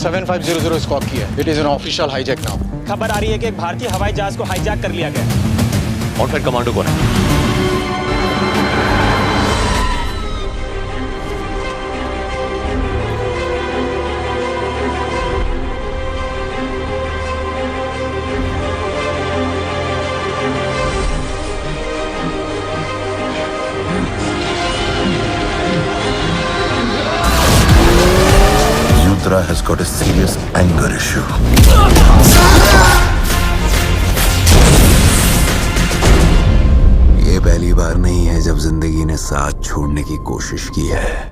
7500 scope की है। It is an official hijack now. खबर आ रही है कि एक भारतीय हवाई जहाज को हाईजैक कर लिया गया। और फिर कमांडो कौन है? Yudra has got a serious anger issue. ये पहली बार नहीं है जब जिंदगी ने साथ छोड़ने की कोशिश की है।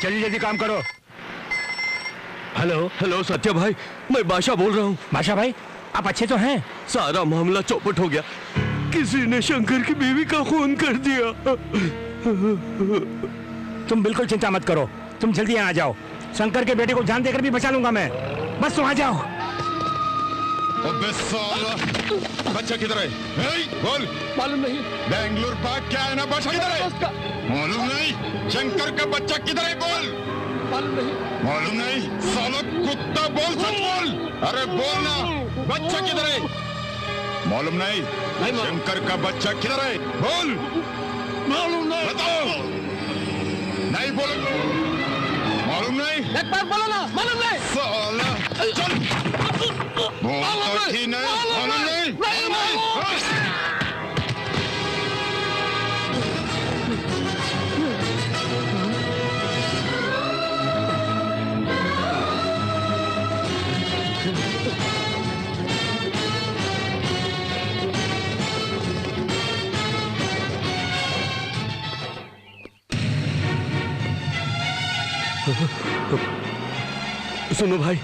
जल्दी जल्दी काम करो। हेलो हेलो सत्या भाई, मैं बादशाह बोल रहा हूँ। बादशाह भाई, आप अच्छे तो हैं? सारा मामला चौपट हो गया। किसी ने शंकर की बीवी का खून कर दिया। तुम बिल्कुल चिंता मत करो, तुम जल्दी यहाँ आ जाओ। शंकर के बेटे को जान देकर भी बचा लूंगा मैं, बस तुम आ जाओ। बच्चा किधर है? बोल। मालूम नहीं। बेंगलुरु भाग क्या है ना, बच्चा किधर है? मालूम नहीं। शंकर का बच्चा किधर है? बोल। मालूम नहीं। मालूम नहीं। साला कुत्ता, बोल, सच बोल। अरे बोल ना, बच्चा किधर है? मालूम नहीं। शंकर का बच्चा किधर है? बोल। मालूम नहीं। बताओ। नहीं बोलो। मालूम नहीं। एक बार बोलो ना, मालूम नहीं। साला चल। बोलता ही नहीं। मालूम नहीं। मालूम नहीं। सुनो भाई,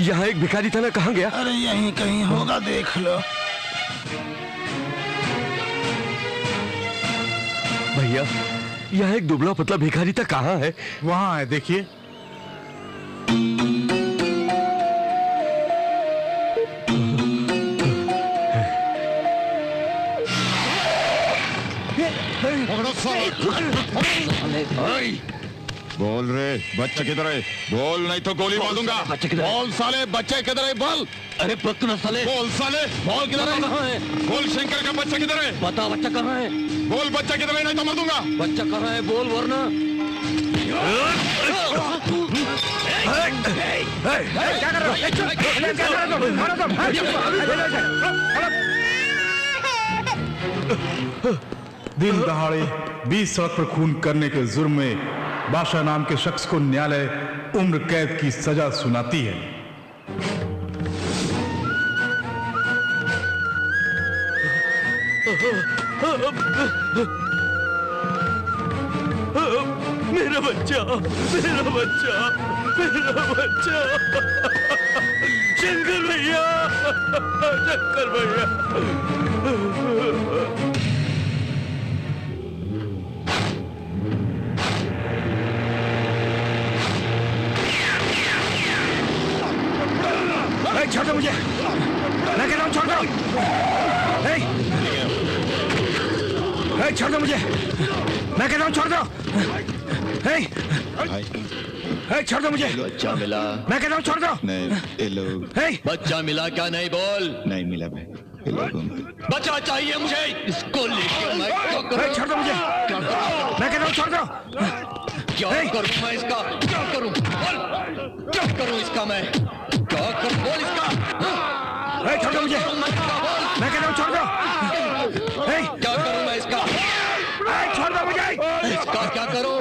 यहाँ एक भिखारी था ना, कहाँ गया? अरे यहीं कहीं होगा, देख लो। भैया, यहाँ एक दुबला पतला भिखारी था, कहाँ है? वहाँ है, देखिए। बोल रे, बच्चा किधर है? बोल, नहीं तो गोली मार दूंगा। बोल साले, बच्चा किधर है? बोल। अरे पकड़ साले। बोल साले, बोल किधर है? कहाँ है? बोल, शंकर का बच्चा किधर है? बता बच्चा कहाँ है? बोल, बच्चा किधर है, नहीं तो मार दूंगा। बच्चा कहाँ है? बोल वरना। क्या कर रहे हो? दिन दहाड़े 20 सड़क पर खून करने के जुर्म में बादशाह नाम के शख्स को न्यायालय उम्र कैद की सजा सुनाती है। मेरा बच्चा, मेरा बच्चा, मेरा बच्चा। शंकर भैया, शंकर भैया। छोड़ दो मुझे, मैं कह रहा हूँ छोड़ दो। छोड़ दो मुझे, मैं कह रहा हूँ छोड़ दो। छोड़ दो मुझे। बच्चा मिला? मैं कहता हूँ छोड़ दो। नहीं ये लोग बच्चा मिला क्या? नहीं बोल। नहीं मिला भाई, ये लोगों को बच्चा चाहिए मुझे। इसको लेके मैं क्या करूं? छोड़ दो मुझे। मैं कहता हूँ छोड़ दो। क्या करूं मैं इसका? क्या करूं? बोल क्या करूं इसका? मैं क्या करूं? बोल इसका। छोड़ दो मुझे। मैं कहता हूँ छोड़ दो। क्या करूं मैं इसका? छोड़ दो मुझे। इसका क्या करूं?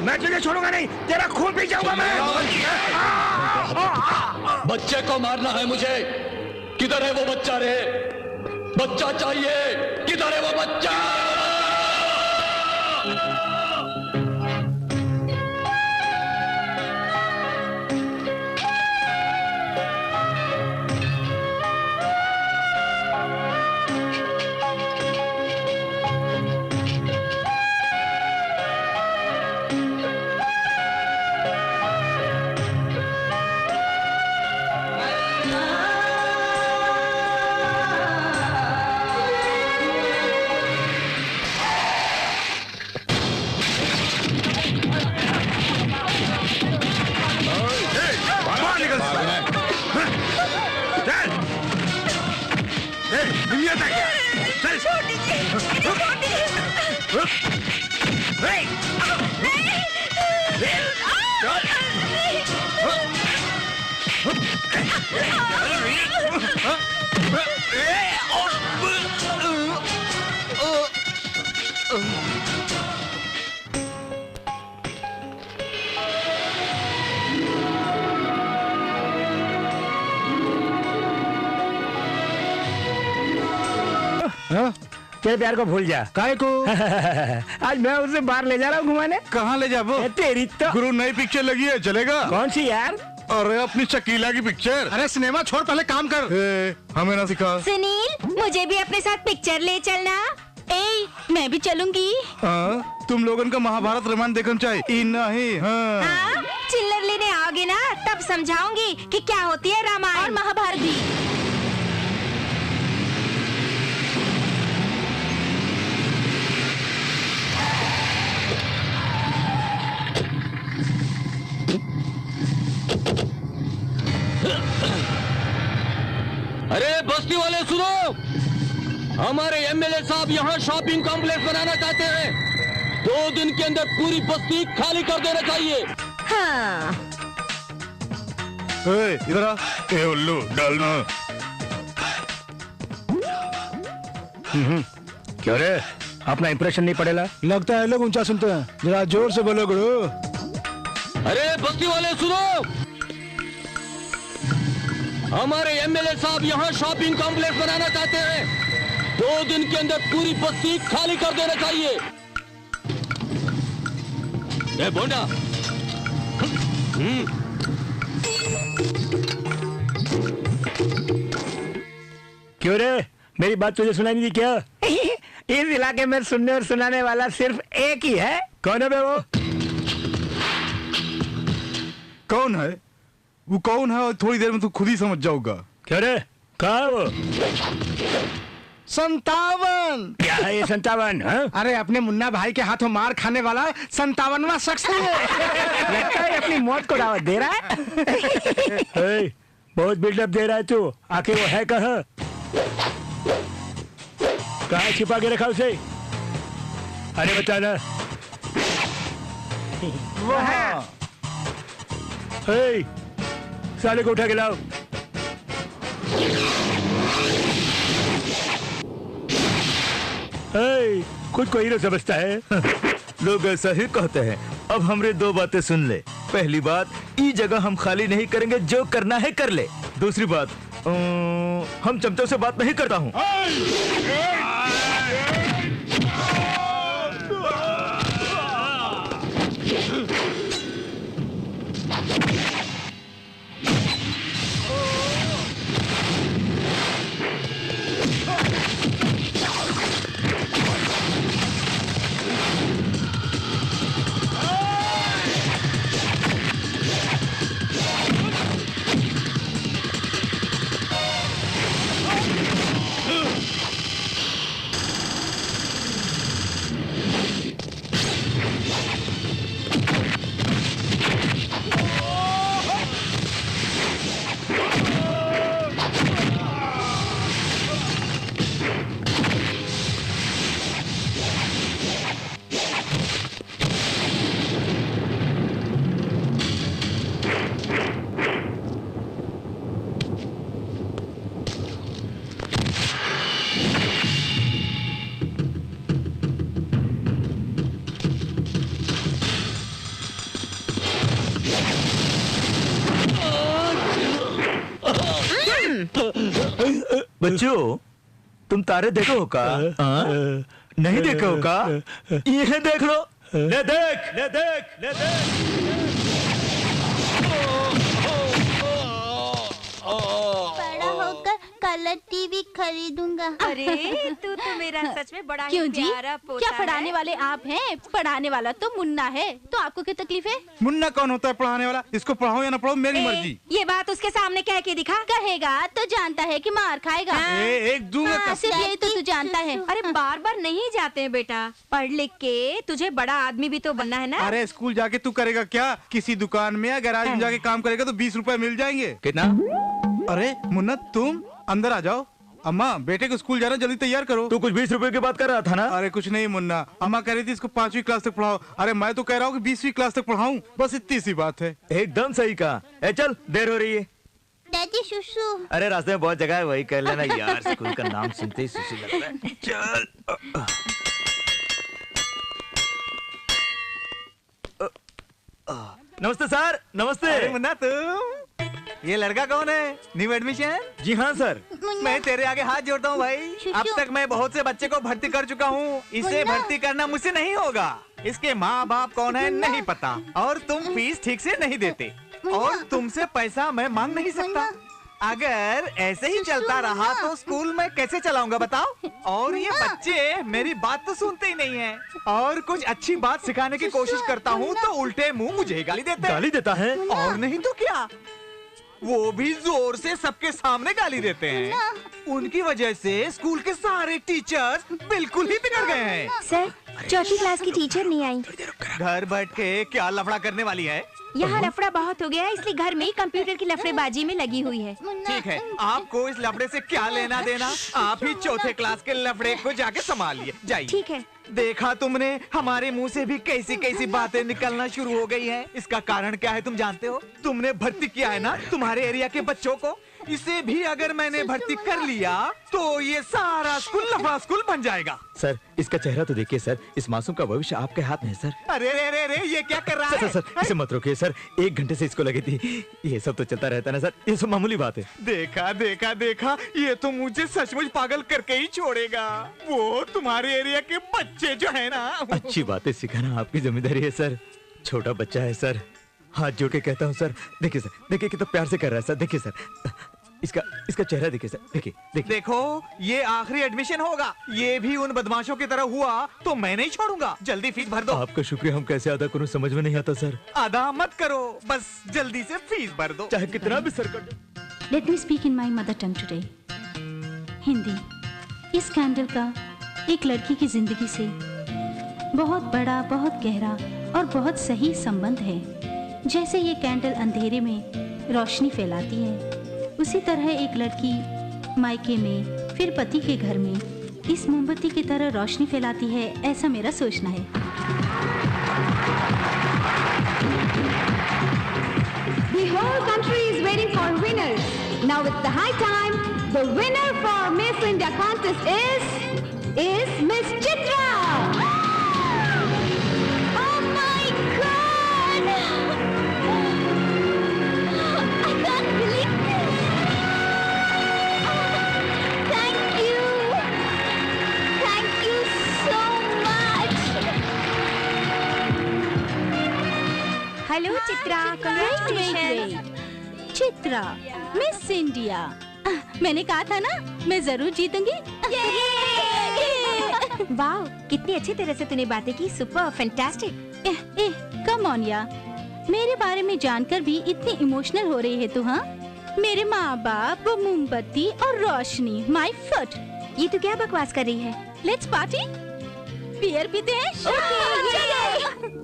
मैं तुझे छोड़ूंगा नहीं, तेरा खून पी जाऊंगा मैं। बच्चे को मारना है मुझे। किधर है वो बच्चा रे? बच्चा चाहिए। किधर है वो बच्चा? तेरे प्यार को भूल जा। काय को? आज मैं उसे बाहर ले जा रहा हूँ घुमाने। कहाँ ले जाबो? तेरी तो गुरु नई पिक्चर लगी है, चलेगा? कौन सी यार? अरे अपनी शकीला की पिक्चर। अरे सिनेमा छोड़, पहले काम कर। हमें ना सिखा। सुनील, मुझे भी अपने साथ पिक्चर ले चलना। ए, मैं भी चलूंगी। हाँ, तुम लोगन का महाभारत रामायण देखना चाहिए। नहीं हाँ। चिल्लर लेने आओगे ना, तब समझाऊंगी कि क्या होती है रामायण और महाभारत भी। अरे बस्ती वाले सुनो, हमारे एमएलए साहब यहाँ शॉपिंग कॉम्प्लेक्स बनाना चाहते हैं। 2 दिन के अंदर पूरी बस्ती खाली कर देना चाहिए। हाँ। इधर आ। ए उल्लू डालना। क्यों रे, अपना इंप्रेशन नहीं पड़ेगा? लगता है लोग ऊंचा सुनते हैं, जरा जोर से बोलो गुरु। अरे बस्ती वाले सुनो, हमारे एमएलए साहब यहाँ शॉपिंग कॉम्प्लेक्स बनाना चाहते हैं। 2 दिन के अंदर पूरी बस्ती खाली कर देना चाहिए। ए बोंडा। क्यों रे, मेरी बात तुझे सुनाई नहीं दी क्या? इस इलाके में सुनने और सुनाने वाला सिर्फ एक ही है। कौन है बे वो? कौन है वो? कौन है? और थोड़ी देर में तू खुद ही समझ जाऊंगा। क्यों रे, कहाँ है वो? 57। क्या है ये 57? अरे अपने मुन्ना भाई के हाथों मार खाने वाला 57वां शख्स है। लगता है अपनी मौत को दावत दे रहा है। बहुत बिल्डअप दे रहा है तू। आखिर वो है कहाँ? कहाँ छिपा के रखा उसे? अरे बता ना। वो है। साले को उठा के लाओ। खुद को हीरो समझता है। लोग ऐसा ही कहते हैं। अब हमरे 2 बातें सुन ले। पहली बात, ई जगह हम खाली नहीं करेंगे, जो करना है कर ले। दूसरी बात, हम चमचों से बात नहीं करता हूँ। बच्चों, तुम तारे देखो हो का? नहीं देखो हो का? ये देख लो। ले देख, ले देख, ले देख। बड़ा होकर कलर टीवी खरीदूंगा। अरे तू तो मेरा सच में बड़ा क्यों ही जी? प्यारा पोता क्या पढ़ाने वाले आप हैं? पढ़ाने वाला तो मुन्ना है, तो आपको क्या तकलीफ है? मुन्ना कौन होता है पढ़ाने वाला? इसको पढ़ाओ या ना पढ़ाओ, मेरी मर्जी। ये बात उसके सामने कह के दिखा। कहेगा तो जानता है कि मार खाएगा। एक दूंगा हाँ, सिर्फ यही तो तू जानता है। अरे बार बार नहीं जाते हैं बेटा, पढ़ लिख के तुझे बड़ा आदमी भी तो बनना है ना। अरे स्कूल जाके तू करेगा क्या? किसी दुकान में या गैराज में जाके काम करेगा तो 20 रुपए मिल जाएंगे। कितना? अरे मुन्ना तुम अंदर आ जाओ। अम्मा बेटे को स्कूल जाना, जल्दी तैयार करो। तू कुछ 20 रुपए की बात कर रहा था ना? अरे कुछ नहीं मुन्ना, अम्मा कह रही थी इसको 5वीं क्लास तक पढ़ाओ। अरे मैं तो कह रहा हूँ कि 20वीं क्लास तक पढ़ाऊं, बस इतनी सी बात है। एकदम सही कहा। ए चल, देर हो रही है। दादी सुसु। अरे रास्ते में बहुत जगह है, वही कर लेना यार। स्कूल का नाम सुनते ही सुसु लगता है। चल। नमस्ते सर। नमस्ते। अरे मुन्ना तुम, ये लड़का कौन है? New admission? जी हाँ सर। मैं तेरे आगे हाथ जोड़ता हूँ भाई। अब तक मैं बहुत से बच्चे को भर्ती कर चुका हूँ, इसे भर्ती करना मुझसे नहीं होगा। इसके माँ बाप कौन है नहीं पता, और तुम फीस ठीक से नहीं देते, और तुमसे पैसा मैं मांग नहीं सकता। अगर ऐसे ही चलता रहा तो स्कूल में कैसे चलाऊंगा बताओ? और ये बच्चे मेरी बात तो सुनते ही नहीं है, और कुछ अच्छी बात सिखाने की कोशिश करता हूँ तो उल्टे मुंह मुझे ही गाली देते हैं। गाली देता है? और नहीं तो क्या, वो भी जोर से सबके सामने गाली देते हैं। उनकी वजह से स्कूल के सारे टीचर्स बिल्कुल ही बिगड़ गए हैं। सर, चौथी क्लास की टीचर नहीं आई। घर बैठ के क्या लफड़ा करने वाली है? यहाँ लफड़ा बहुत हो गया है, इसलिए घर में ही कंप्यूटर की लफड़ेबाजी में लगी हुई है। ठीक है, आपको इस लफड़े से क्या लेना देना? आप ही चौथे क्लास के लफड़े को जाके संभालिए, जाइए। ठीक है। देखा तुमने, हमारे मुंह से भी कैसी कैसी बातें निकलना शुरू हो गई हैं। इसका कारण क्या है तुम जानते हो? तुमने भर्ती किया है ना तुम्हारे एरिया के बच्चों को। इसे भी अगर मैंने भर्ती कर लिया तो ये सारा स्कूल लफड़ा स्कूल बन जाएगा। सर, इसका चेहरा तो देखिए सर, इस मासूम का भविष्य आपके हाथ में है सर। अरे रे रे रे, ये क्या कर रहा सर, है? सर, इसे मत रोकिए सर, 1 घंटे से इसको लगी थी। ये सब तो चलता रहता है ना सर, ये सब मामूली बात है। देखा देखा देखा, ये तो मुझे सचमुच पागल करके ही छोड़ेगा। वो तुम्हारे एरिया के बच्चे जो है ना। अच्छी बातें सिखाना आपकी जिम्मेदारी है सर। छोटा बच्चा है सर, हाथ जोड़ के कहता हूँ सर। देखिए सर, देखिए कितना प्यार से कर रहा है सर। देखिए सर, इसका चेहरा देखिए सर, देखिए देखिए। देखो, ये आखिरी एडमिशन होगा। ये भी उन बदमाशों की तरह हुआ तो मैं नहीं छोड़ूंगा। जल्दी फीस भर दो। आपका शुक्रिया हम कैसे अदा करूं समझ में नहीं आता सर। अदा मत करो, बस जल्दी से फीस भर दो, चाहे कितना भी सर कर दो। Let me speak in my mother tongue today, Hindi. इस कैंडल का एक लड़की की जिंदगी से बहुत बड़ा, बहुत गहरा और बहुत सही संबंध है। जैसे ये कैंडल अंधेरे में रोशनी फैलाती है, उसी तरह एक लड़की मायके में, फिर पति के घर में इस मोमबत्ती की तरह रोशनी फैलाती है, ऐसा मेरा सोचना है। The whole country is waiting for winners. Now it's the high time. The winner for Miss India contest is Miss Chitra. Oh my God! I can't believe this. Thank you. Thank you so much. Hello Chitra, Wait. Chitra, miss India. मैंने कहा था ना, मैं जरूर जीतूंगी। वाह, कितनी अच्छी तरह से तूने बातें की। Super, fantastic. कम ऑन या, मेरे बारे में जानकर भी इतनी इमोशनल हो रही है तू? हाँ, मेरे माँ बाप, वो मोमबत्ती और रोशनी, माय फुट। ये तू क्या बकवास कर रही है? Let's party. बियर पीते हैं। चलो।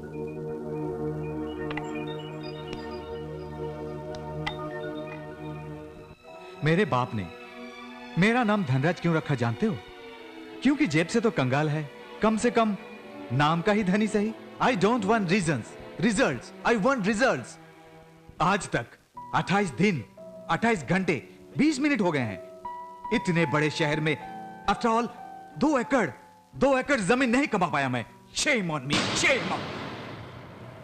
मेरे बाप ने मेरा नाम धनराज क्यों रखा जानते हो? क्योंकि जेब से तो कंगाल है, कम से कम नाम का ही धनी सही। I don't want reasons, results, I want results. आज तक 28 दिन, 28 घंटे, 20 मिनट हो गए हैं इतने बड़े शहर में। आफ्टर ऑल 2 एकड़ जमीन नहीं कमा पाया मैं। Shame on me, shame on.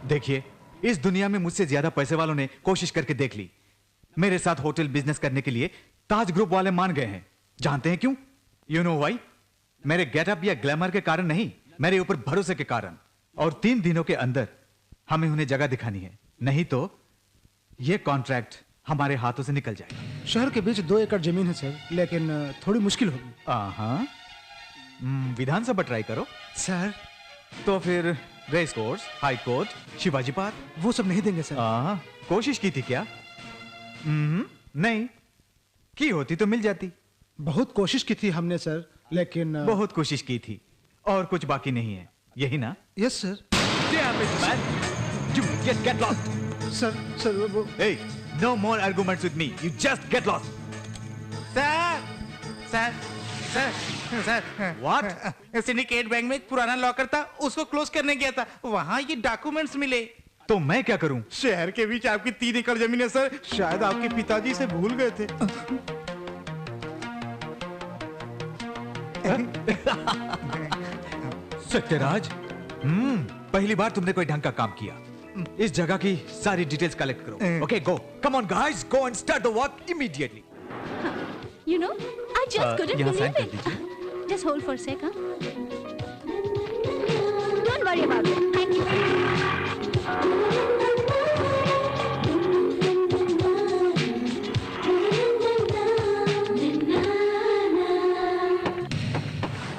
देखिए, इस दुनिया में मुझसे ज्यादा पैसे वालों ने कोशिश करके देख ली। मेरे साथ होटल बिजनेस करने के लिए ताज ग्रुप वाले मान गए हैं। जानते हैं क्यों? You know why? मेरे गेटअप या ग्लैमर के कारण नहीं, मेरे ऊपर भरोसे के कारण। और 3 दिनों के अंदर हमें उन्हें जगह दिखानी है, नहीं तो यह कॉन्ट्रैक्ट हमारे हाथों से निकल जाएगा। शहर के बीच 2 एकड़ जमीन है सर, लेकिन थोड़ी मुश्किल होगी। हाँ, विधानसभा ट्राई करो सर। तो फिर race course, high court, Shivaji park, वो सब नहीं देंगे सर। कोशिश की थी क्या? नहीं की होती तो मिल जाती। बहुत कोशिश की थी हमने सर, लेकिन बहुत कोशिश की थी और कुछ बाकी नहीं है, यही ना? Yes sir. Get lost. Sir वो Hey, no more arguments with me. You just get lost. Sir What? Syndicate bank में एक पुराना लॉकर था, उसको क्लोज करने गया था, वहाँ ये डॉक्यूमेंट्स मिले। तो मैं क्या करूं? शहर के बीच आपकी 3 एकड़ जमीन है सर, शायद आपके पिताजी से भूल गए थे। सत्यराज, पहली बार तुमने कोई ढंग का काम किया। इस जगह की सारी डिटेल्स कलेक्ट करो। Okay, go. Come on guys, go and start the work immediately. You know, I just couldn't यहाँ believe sign कर it. दीजिए। Just hold for a sec, huh? Don't worry about it. Thank you.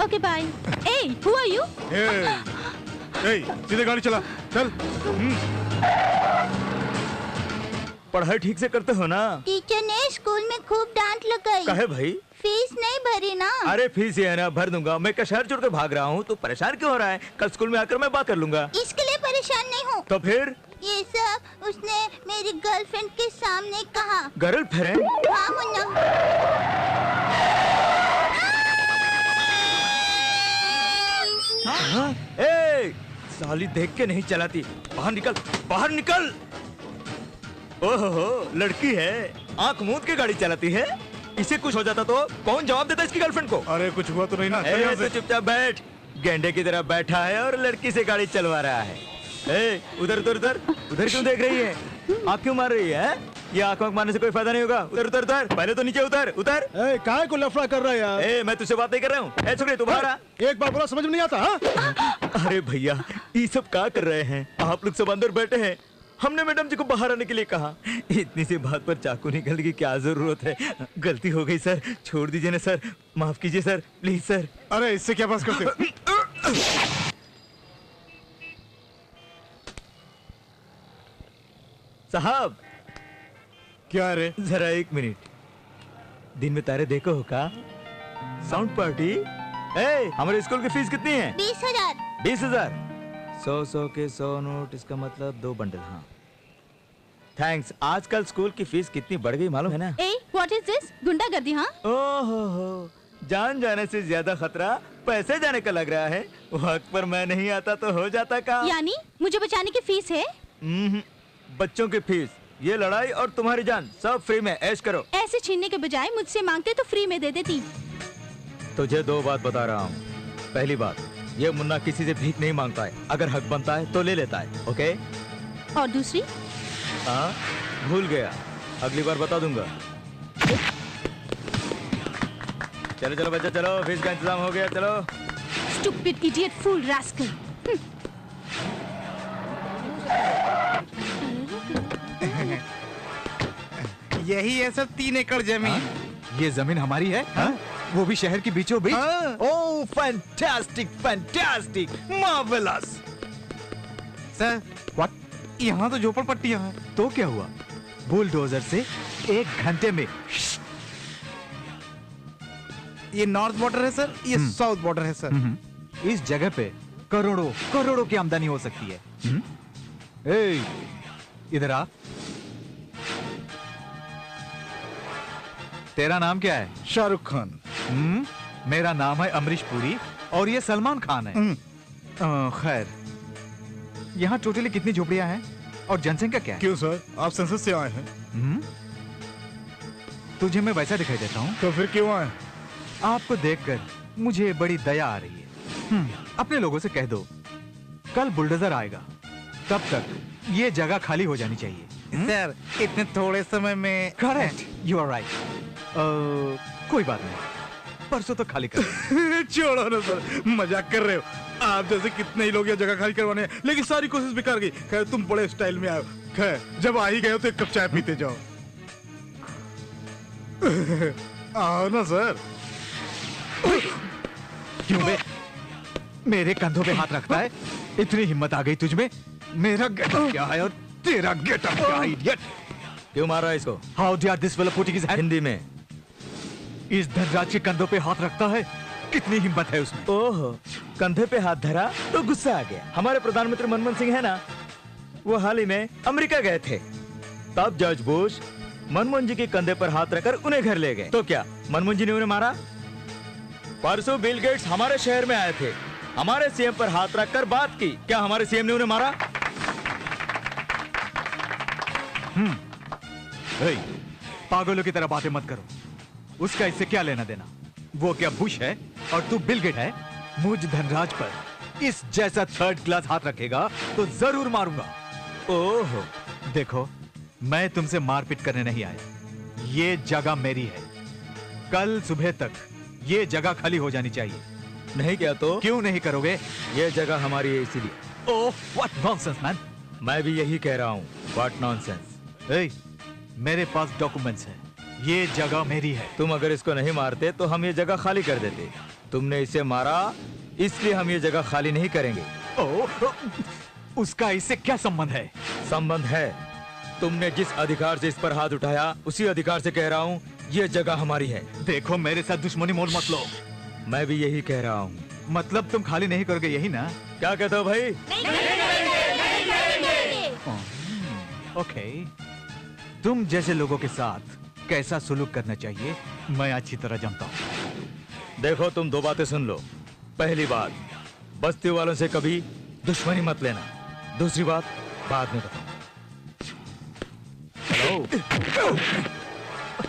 Okay, bye. Hey, who are you? सीधे गाड़ी चला, चल। पढ़ाई ठीक से करते हो ना? टीचर ने स्कूल में खूब डांट लगाई। काहे भाई? फीस नहीं भरी ना। अरे फीस ये है ना, भर दूंगा। मैं क्या शहर छोड़ के भाग रहा हूँ? तो परेशान क्यों हो रहा है? कल स्कूल में आकर मैं बात कर लूंगा। इसके लिए परेशान नहीं हूँ। तो फिर? ये सब उसने मेरी गर्लफ्रेंड के सामने कहा। गर्लफ्रेंड? हाँ मुन्ना। ए, साली देख के नहीं चलाती। बाहर निकल, बाहर निकल। ओहो, लड़की है, आंख मूंद के गाड़ी चलाती है। इसे कुछ हो जाता तो कौन जवाब देता इसकी गर्लफ्रेंड को? अरे कुछ हुआ तो नहीं ना? तो चुपचाप बैठ। गेंडे की तरह बैठा है और लड़की से गाड़ी चलवा रहा है। ए, उधर उधर उधर उधर क्यों देख रही है? आँख क्यों मार रही है? ये आँख मारने से कोई फायदा नहीं होगा। उधर उधर उधर, पहले तो नीचे उतर उतर। काहे को लफड़ा कर रहा है यार? ए, मैं तुझसे बात नहीं कर रहा हूँ। ए छोकरी, तू बाहर आ। एक बार बोला समझ में नहीं आता? हाँ? अरे भैया, ये सब क्या कर रहे हैं? आप लोग सब अंदर बैठे हैं। हमने मैडम जी को बाहर आने के लिए कहा। इतनी सी बात पर चाकू निकलने की क्या जरूरत है? गलती हो गई सर, छोड़ दीजिए ना सर, माफ कीजिए सर, प्लीज सर। अरे इससे क्या बात करते हो? साहब। क्या रे? जरा 1 मिनट। दिन में तारे देखो हो का? Sound party. ए, हमारे स्कूल की फीस कितनी है? 20,000। 20,000। 100 के 100 नोट, इसका मतलब 2 बंडल। हाँ, थैंक्स। आजकल स्कूल की फीस कितनी बढ़ गई मालूम है ना? ए, व्हाट इज दिस? गुंडागर्दी? हाँ। ओहो, जान जाने से ज्यादा खतरा पैसे जाने का लग रहा है। वक्त पर मैं नहीं आता तो हो जाता काम। यानी मुझे बचाने की फीस है? बच्चों की फीस, ये लड़ाई और तुम्हारी जान सब फ्री में। ऐश करो। ऐसे छीनने के बजाय मुझसे मांगते तो फ्री में दे देती। तुझे 2 बात बता रहा हूँ। पहली बात, ये मुन्ना किसी से भीख नहीं मांगता है। अगर हक बनता है तो ले लेता है। ओके? और दूसरी? हाँ, भूल गया, अगली बार बता दूंगा। चलो चलो बच्चा, चलो, फीस का इंतजाम हो गया, चलो। Stupid idiot, fool, rascal. यही है सर 3 एकड़ जमीन। ये जमीन हमारी है? वो भी शहर के बीचों बीच? Oh, fantastic, fantastic, marvellous. Sir, what? यहाँ तो झोपड़पट्टियाँ हैं। तो क्या हुआ? बुलडोजर से 1 घंटे में। ये नॉर्थ बॉर्डर है सर, ये साउथ बॉर्डर है सर। इस जगह पे करोड़ों करोड़ों की आमदनी हो सकती है। ए, इधर आ। तेरा नाम क्या है? शाहरुख खान। मेरा नाम है अमरीश पुरी और ये सलमान खान है। खैर, यहाँ टोटली कितनी झोपड़ियां हैं और जनसंख्या क्या है? क्यों सर, आप संसद से आए हैं? तुझे मैं वैसा दिखाई देता हूँ? तो फिर क्यों आए? आपको देखकर मुझे बड़ी दया आ रही है। अपने लोगों से कह दो कल बुलडोजर आएगा, तब तक ये जगह खाली हो जानी चाहिए। सर, इतने थोड़े समय में। Correct, you are right. कोई बात नहीं, परसों तो खाली कर। छोड़ो ना सर, मजाक कर रहे हो। आप जैसे कितने ही लोग ये जगह खाली करवाने हैं, लेकिन सारी कोशिश बेकार गई। खैर तुम बड़े स्टाइल में आए। खैर जब आ ही गए हो तो एक कप चाय पीते जाओ। आओ ना सर। क्यों बे? मेरे कंधों पे हाथ रखता है? इतनी हिम्मत आ गई तुझमें? मेरा गेटअप क्या है और तेरा गेटअप क्या है, इडियट? क्यों मारा इसको? How dare this fellow putting his hand? Hindi में। इस धनराज के कंधों पे हाथ रखता है? कितनी हिम्मत है उसमें? ओहो, कंधे पे हाथ धरा तो गुस्सा आ गया। हमारे प्रधानमंत्री मनमोहन सिंह है ना, वो हाल ही में अमेरिका गए थे। तब जॉर्ज बुश मनमोहन जी के कंधे पर हाथ रखकर उन्हें घर ले गए। तो क्या मनमोहन जी ने उन्हें मारा? परसों बिल गेट्स हमारे शहर में आए थे, हमारे सीएम पर हाथ रखकर बात की। क्या हमारे सीएम ने उन्हें मारा? पागलों की तरह बातें मत करो। उसका इससे क्या लेना देना? वो क्या बुश है और तू बिल गेट है? मुझ धनराज पर इस जैसा थर्ड क्लास हाथ रखेगा तो जरूर मारूंगा। ओहो, देखो मैं तुमसे मारपीट करने नहीं आया। ये जगह मेरी है। कल सुबह तक ये जगह खाली हो जानी चाहिए। नहीं क्या तो? क्यों नहीं करोगे? ये जगह हमारी है इसीलिए। ओह, व्हाट नॉनसेंस मैन। मैं भी यही कह रहा हूँ, व्हाट नॉनसेंस। मेरे पास डॉक्यूमेंट्स हैं। ये जगह मेरी है। तुम अगर इसको नहीं मारते तो हम ये जगह खाली कर देते। तुमने इसे मारा इसलिए हम ये जगह खाली नहीं करेंगे। ओह, उसका इससे क्या संबंध है? संबंध है। तुमने जिस अधिकार से इस पर हाथ उठाया उसी अधिकार से कह रहा हूँ ये जगह हमारी है। देखो मेरे साथ दुश्मनी मोल मत लो। मैं भी यही कह रहा हूँ। मतलब तुम खाली नहीं करोगे यही ना? क्या कहते हो भाई? ओके, तुम जैसे लोगों के साथ कैसा सुलूक करना चाहिए मैं अच्छी तरह जानता हूँ। देखो तुम दो बातें सुन लो। पहली बात, बस्ती वालों से कभी दुश्मनी मत लेना। दूसरी बात बाद में बताऊं।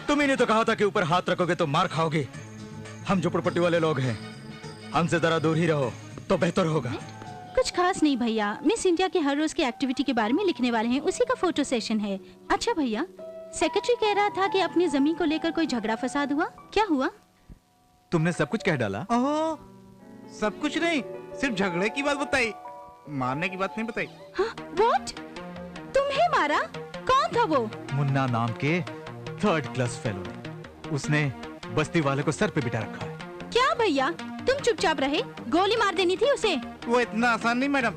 तुम्ही ने तो कहा था कि ऊपर हाथ रखोगे तो मार खाओगे। हम झोपड़पट्टी वाले लोग हैं, हमसे जरा दूर ही रहो तो बेहतर होगा। कुछ खास नहीं भैया, मिस इंडिया के हर रोज की एक्टिविटी के बारे में लिखने वाले हैं, उसी का फोटो सेशन है। अच्छा भैया, सेक्रेटरी कह रहा था कि अपनी जमीन को लेकर कोई झगड़ा फसाद हुआ, क्या हुआ? तुमने सब कुछ कह डाला? ओह, सब कुछ नहीं, सिर्फ झगड़े की बात बताई, मारने की बात नहीं बताई। व्हाट? तुम्हें मारा? कौन था वो? मुन्ना नाम के थर्ड क्लास फेलो ने। उसने बस्ती वाले को सर पे बिठा रखा है। क्या भैया, तुम चुपचाप रहे, गोली मार देनी थी उसे। वो इतना आसान नहीं मैडम,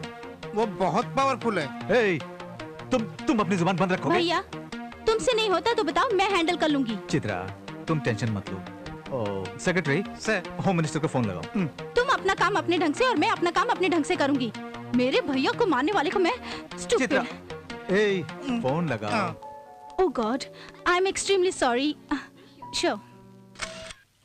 वो बहुत पावरफुल है। तुम अपनी जुबान बंद रखोगे? भैया तुमसे नहीं होता तो बताओ, मैं हैंडल कर लूंगी। चित्रा तुम टेंशन मत लो। सेक्रेटरी सर, होम मिनिस्टर को फोन लगाओ। तुम अपना काम अपने ढंग से और मैं अपना काम अपने ढंग से करूंगी। मेरे भैया को मारने वाले को मैं चित्रा, फोन लगाओ। Oh God, I am extremely sorry. Sure.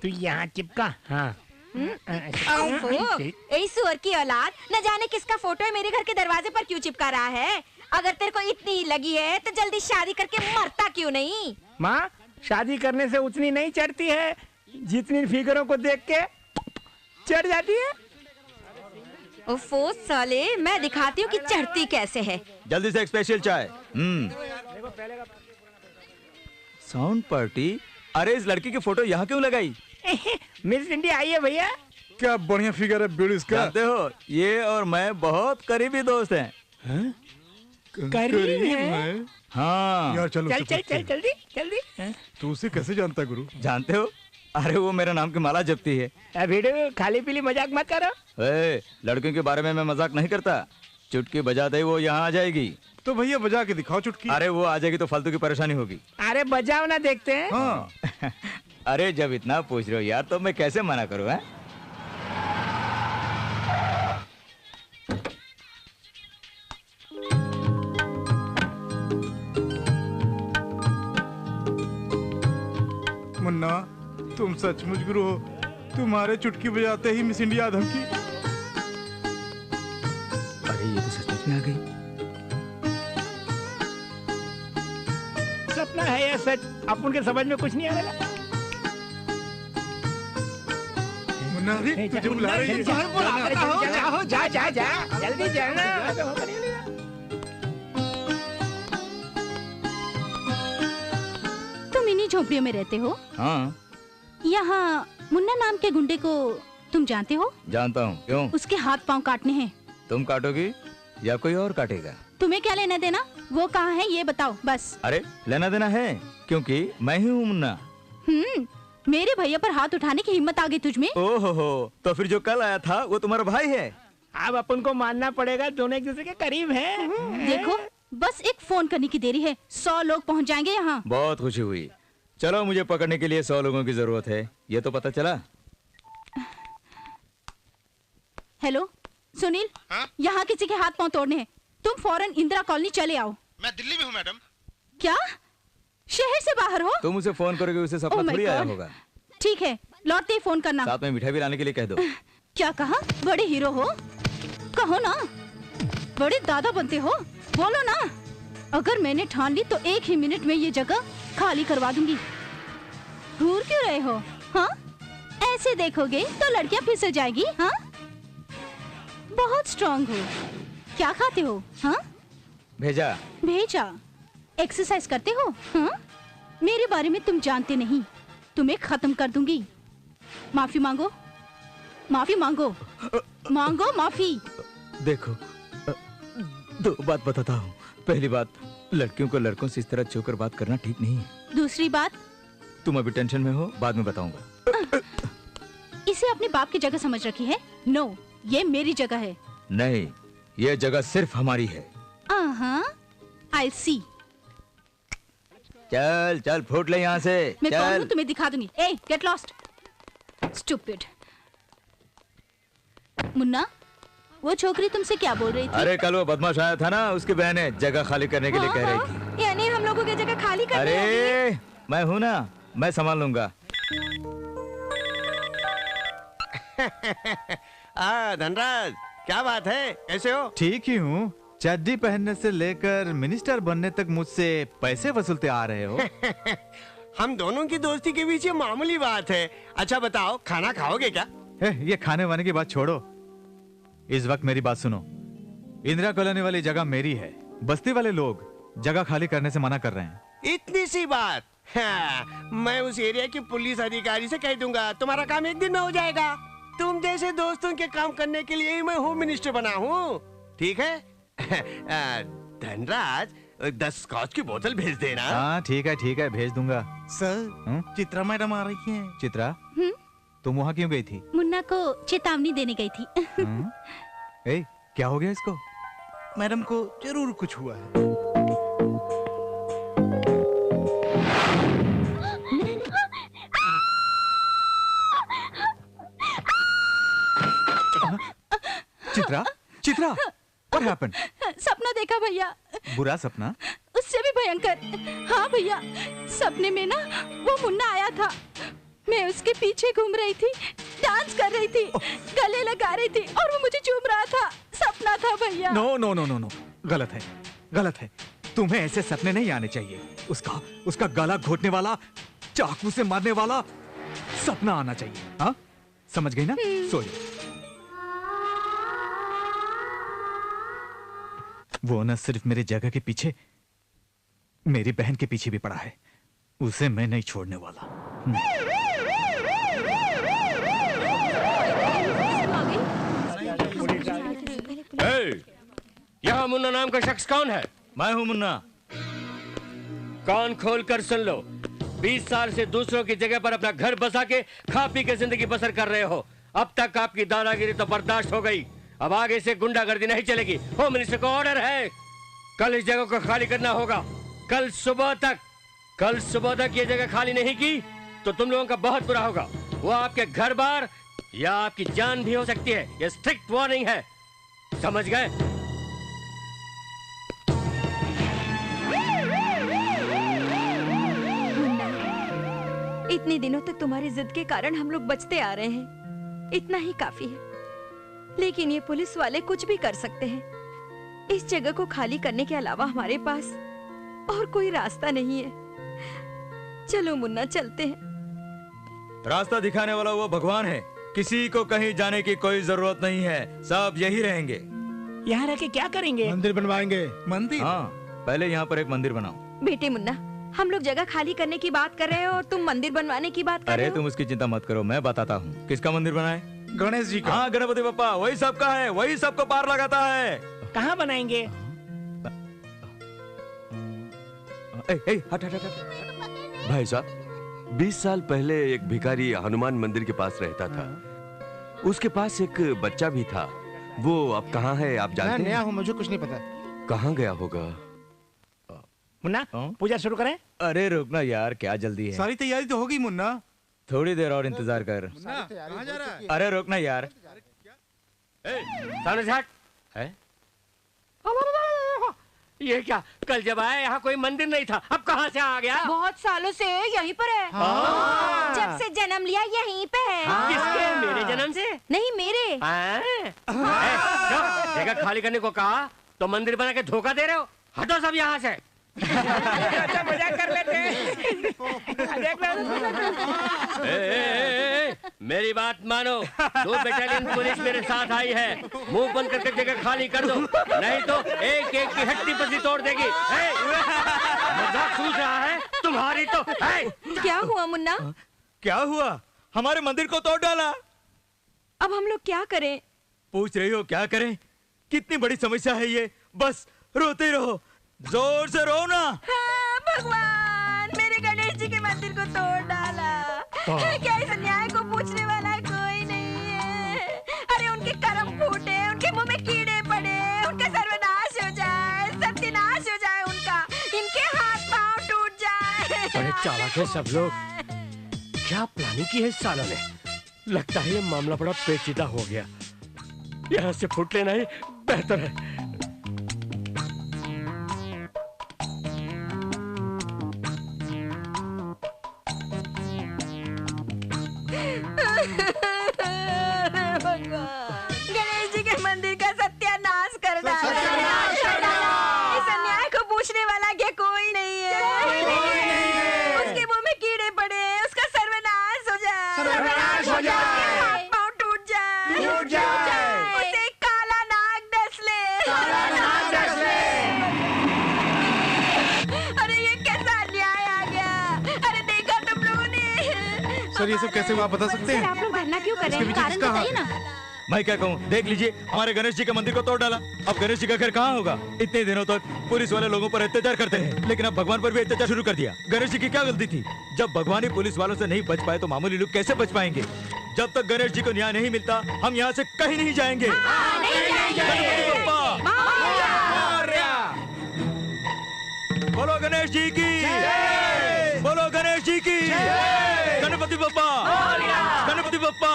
तू यहाँ चिपका। हाँ। ऐ सुअर की औलाद, न जाने किसका फोटो है मेरे घर के दरवाजे पर क्यों चिपका रहा है? अगर तेरे को इतनी ही लगी है तो जल्दी शादी करके मरता क्यों नहीं? माँ, शादी करने से उतनी नहीं चढ़ती है जितनी फिगरों को देख के चढ़ जाती है। ओफो साले, मैं दिखाती हूँ कि चढ़ती कैसे है। जल्दी से एक स्पेशल चाय। Sound party? अरे इस लड़की की फोटो यहाँ क्यों लगाई? मिस इंडिया आई है भैया। क्या बढ़िया फिगर है बिल्ड इसका। जानते हो, ये और मैं बहुत करीबी दोस्त हैं। करीब है? हाँ यार चलो चल जल्दी जल्दी। तू उसे कैसे जानता गुरु? जानते हो, अरे वो मेरा नाम की माला जपती है। वीडियो खाली पीली मजाक मत करो। लड़कियों के बारे में मैं मजाक नहीं करता। चुटकी बजाते ही वो यहाँ आ जाएगी। तो भैया बजा के दिखाओ चुटकी। अरे वो आ जाएगी तो फालतू की परेशानी होगी। अरे बजाओ ना, देखते हैं। हाँ। अरे जब इतना पूछ रहे हो यार तो मैं कैसे मना करूँ? है मुन्ना, तुम सचमुच गुरु हो। तुम्हारे चुटकी बजाते ही मिस इंडिया धमकी। अरे ये तो सचमुच में आ गई। सपना है या सच, अपन के समझ में कुछ नहीं आ रहा। मुन्ना, तुझे बुला रही है। जा जल्दी जाना। तुम इन्हीं झोपड़ियों में रहते हो? हाँ। यहाँ मुन्ना नाम के गुंडे को तुम जानते हो? जानता हूँ। क्यों? उसके हाथ पांव काटने हैं। तुम काटोगी या कोई और काटेगा? तुम्हें क्या लेना देना? वो कहाँ है ये बताओ बस। अरे लेना देना है, क्योंकि मैं ही हूँ मुन्ना। मेरे भैया पर हाथ उठाने की हिम्मत आ गई तुझमें? ओहो, तो फिर जो कल आया था वो तुम्हारा भाई है? अब अपन को मानना पड़ेगा, दोनों एक दूसरे के करीब हैं। देखो बस एक फोन करने की देरी है, 100 लोग पहुंच जाएंगे यहाँ। बहुत खुशी हुई। चलो, मुझे पकड़ने के लिए 100 लोगों की जरूरत है, ये तो पता चला। हेलो सुनील, यहाँ किसी के हाथ पांव तोड़ने हैं, तुम फौरन इंदिरा कॉलोनी चले आओ। मैं दिल्ली में हूँ मैडम। क्या शहर से बाहर हो? तुम उसे फोन करोगे, उसे सपना थोड़ी आया होगा। ठीक है, लौटते ही फोन करना। साथ में मिठाई भी लाने के लिए कह दो। क्या कहा? बड़े हीरो हो? कहो ना, बड़े दादा बनते हो, बोलो ना। अगर मैंने ठान ली तो 1 ही मिनट में ये जगह खाली करवा दूंगी। घूर क्यों रहे हो? हाँ, ऐसे देखोगे तो लड़कियां फिसल जाएगी। हाँ, बहुत स्ट्रांग हो। क्या खाते हो? हाँ, भेजा। भेजा। एक्सरसाइज करते हो? हाँ, मेरे बारे में तुम जानते नहीं, तुम्हें खत्म कर दूंगी। माफी मांगो, माफी मांगो, मांगो माफी। देखो, 2 बात बताता हूँ। पहली बात, लड़कियों को लड़कों से इस तरह छूकर बात करना ठीक नहीं है। दूसरी बात, तुम अभी टेंशन में हो, बाद में बताऊंगा। इसे अपने बाप की जगह समझ रखी है? नो, ये मेरी जगह है। नहीं, ये जगह सिर्फ हमारी है। I'll see। चल चल, फूट ले यहाँ से। मैं चल। कौन हूँ तुम्हें दिखा दूंगी। ए, गेट लॉस्ट, स्टूपिड। मुन्ना, वो छोकरी तुमसे क्या बोल रही थी? अरे कल वो बदमाश आया था ना, उसकी बहन है, जगह खाली करने के लिए कह रही थी। यानी हम लोगों की जगह खाली करनी अरे मैं हूँ ना, मैं संभाल लूंगा। धनराज, क्या बात है, कैसे हो? ठीक ही हूँ। चड्डी पहनने से लेकर मिनिस्टर बनने तक मुझसे पैसे वसूलते आ रहे हो। हम दोनों की दोस्ती के बीच ये मामूली बात है। अच्छा बताओ, खाना खाओगे क्या? ये खाने वाने की बात छोड़ो, इस वक्त मेरी बात सुनो। इंदिरा कॉलोनी वाली जगह मेरी है, बस्ती वाले लोग जगह खाली करने से मना कर रहे हैं। इतनी सी बात? हाँ, मैं उस एरिया की पुलिस अधिकारी से कह दूंगा, तुम्हारा काम 1 दिन में हो जाएगा। तुम जैसे दोस्तों के काम करने के लिए ही मैं होम मिनिस्टर बना हूँ, ठीक है? धनराज, 10 स्कॉच की बोतल भेज देना। हाँ ठीक है, भेज दूंगा। सर, चित्रा मैडम आ रही हैं। चित्रा, तुम वहाँ क्यों गई थी? मुन्ना को चेतावनी देने गई थी। ए, क्या हो गया इसको? मैडम को जरूर कुछ हुआ है। Chitra, Chitra, what happened? सपना देखा भैया। बुरा सपना? उससे भी भयंकर। हाँ भैया, सपने में ना वो मुन्ना आया था, मैं उसके पीछे घूम रही थी, डांस कर रही थी, गले लगा रही थी और वो मुझे चूम रहा था। सपना था भैया। No no no no no, गलत है, गलत है। तुम्हें ऐसे सपने नहीं आने चाहिए। उसका गला घोटने वाला, चाकू से मारने वाला सपना आना चाहिए। हाँ, समझ गई ना? सो जाओ। वो न सिर्फ मेरी जगह के पीछे, मेरी बहन के पीछे भी पड़ा है। उसे मैं नहीं छोड़ने वाला। यहाँ मुन्ना नाम का शख्स कौन है? मैं हूँ मुन्ना। कान खोल कर सुन लो, 20 साल से दूसरों की जगह पर अपना घर बसा के खा पी के जिंदगी बसर कर रहे हो। अब तक आपकी दादागिरी तो बर्दाश्त हो गई, अब आगे से गुंडागर्दी नहीं चलेगी। होम मिनिस्टर को ऑर्डर है, कल इस जगह को खाली करना होगा। कल सुबह तक ये जगह खाली नहीं की तो तुम लोगों का बहुत बुरा होगा। वो आपके घर बार या आपकी जान भी हो सकती है। ये स्ट्रिक्ट वार्निंग है, समझ गए? इतने दिनों तक तुम्हारी जिद के कारण हम लोग बचते आ रहे हैं, इतना ही काफी है। लेकिन ये पुलिस वाले कुछ भी कर सकते हैं। इस जगह को खाली करने के अलावा हमारे पास और कोई रास्ता नहीं है। चलो मुन्ना, चलते हैं। रास्ता दिखाने वाला वो भगवान है, किसी को कहीं जाने की कोई जरूरत नहीं है, सब यही रहेंगे। यहाँ रह के क्या करेंगे? मंदिर बनवाएंगे। मंदिर? हाँ, पहले यहाँ पर एक मंदिर बनाओ। बेटे मुन्ना, हम लोग जगह खाली करने की बात कर रहे हो और तुम मंदिर बनवाने की बात कर अरे रहे हो। तुम उसकी चिंता मत करो, मैं बताता हूँ किसका मंदिर बना है। गणेश जी का। हाँ, गणपति बप्पा वही सबका है, वही सबको पार लगाता है। कहाँ बनाएंगे? हट हट हट। भाई साहब, 20 साल पहले एक भिखारी हनुमान मंदिर के पास रहता था। उसके पास एक बच्चा भी था। वो अब कहाँ है आप जानते हैं? मैं नया हूँ, मुझे कुछ नहीं पता। कहाँ गया होगा? मुन्ना, पूजा शुरू करें? अरे रुकना यार, क्या जल्दी है? सारी तैयारी तो होगी मुन्ना। थोड़ी देर और इंतजार कर। कहाँ जा रहा है? अरे रुकना यार। सामने से हट। है? ये क्या, कल जब आया यहाँ कोई मंदिर नहीं था, अब कहाँ से आ गया? बहुत सालों से यहीं पर है। जब से जन्म लिया यहीं पे है। किसके? मेरे जन्म से? नहीं, मेरे। जगह खाली करने को कहा तो मंदिर बना के धोखा दे रहे हो। हटो सब यहाँ से। अच्छा मजाक कर लेते हैं। देख मेरी बात मानो, 2 बटालियन पुलिस मेरे साथ आई है। मुंह बंद करके जगह खाली कर दो, नहीं तो एक एक की हड्डी पसली तोड़ देगी। मजाक सूझ रहा है तुम्हारी तो। क्या हुआ मुन्ना? क्या हुआ? हमारे मंदिर को तोड़ डाला। अब हम लोग क्या करें? पूछ रही हो क्या करें? कितनी बड़ी समस्या है ये, बस रोते रहो, जोर से रो ना। हाँ, भगवान, मेरे गणेश जी के मंदिर को तोड़ डाला। क्या इस अन्याय को पूछने वाला कोई नहीं है? अरे उनके कर्म फूटे, उनके मुंह में कीड़े पड़े, उनका सर्वनाश हो जाए, सत्यानाश हो जाए उनका, इनके हाथ पांव टूट जाए। बड़े चालाक है सब लोग। क्या प्लानिंग की है इस सालों ने? लगता है ये मामला बड़ा पेचीदा हो गया। यहाँ से फुट लेना ही बेहतर है। गणेश जी के मंदिर का सत्यानाश कर डाला। इस अन्याय को पूछने वाला क्या कोई नहीं है? उसके मुंह में कीड़े पड़े, उसका सर्वनाश हो जाए, हाथ पांव टूट जाए, उसे काला नाग डस ले। अरे ये कैसा अन्याय आ गया? अरे देखा तुम लोगों ने? सर ये सब कैसे हुआ, आप बता सकते हैं? आप लोग धरना क्यों कर रहे हैं? कारण बताइए ना। मैं क्या कहूँ, देख लीजिए, हमारे गणेश जी के मंदिर को तोड़ डाला। अब गणेश जी का घर कहाँ होगा? इतने दिनों तक पुलिस वाले लोगों पर अत्याचार करते हैं, लेकिन अब भगवान पर भी अत्याचार शुरू कर दिया। गणेश जी की क्या गलती थी? जब भगवान ही पुलिस वालों से नहीं बच पाए तो मामूली लोग कैसे बच पाएंगे? जब तक गणेश जी को न्याय नहीं मिलता, हम यहाँ से कहीं नहीं जाएंगे। बोलो गणेश जी की, बोलो गणेश जी की, गणपति बप्पा, गणपति बप्पा।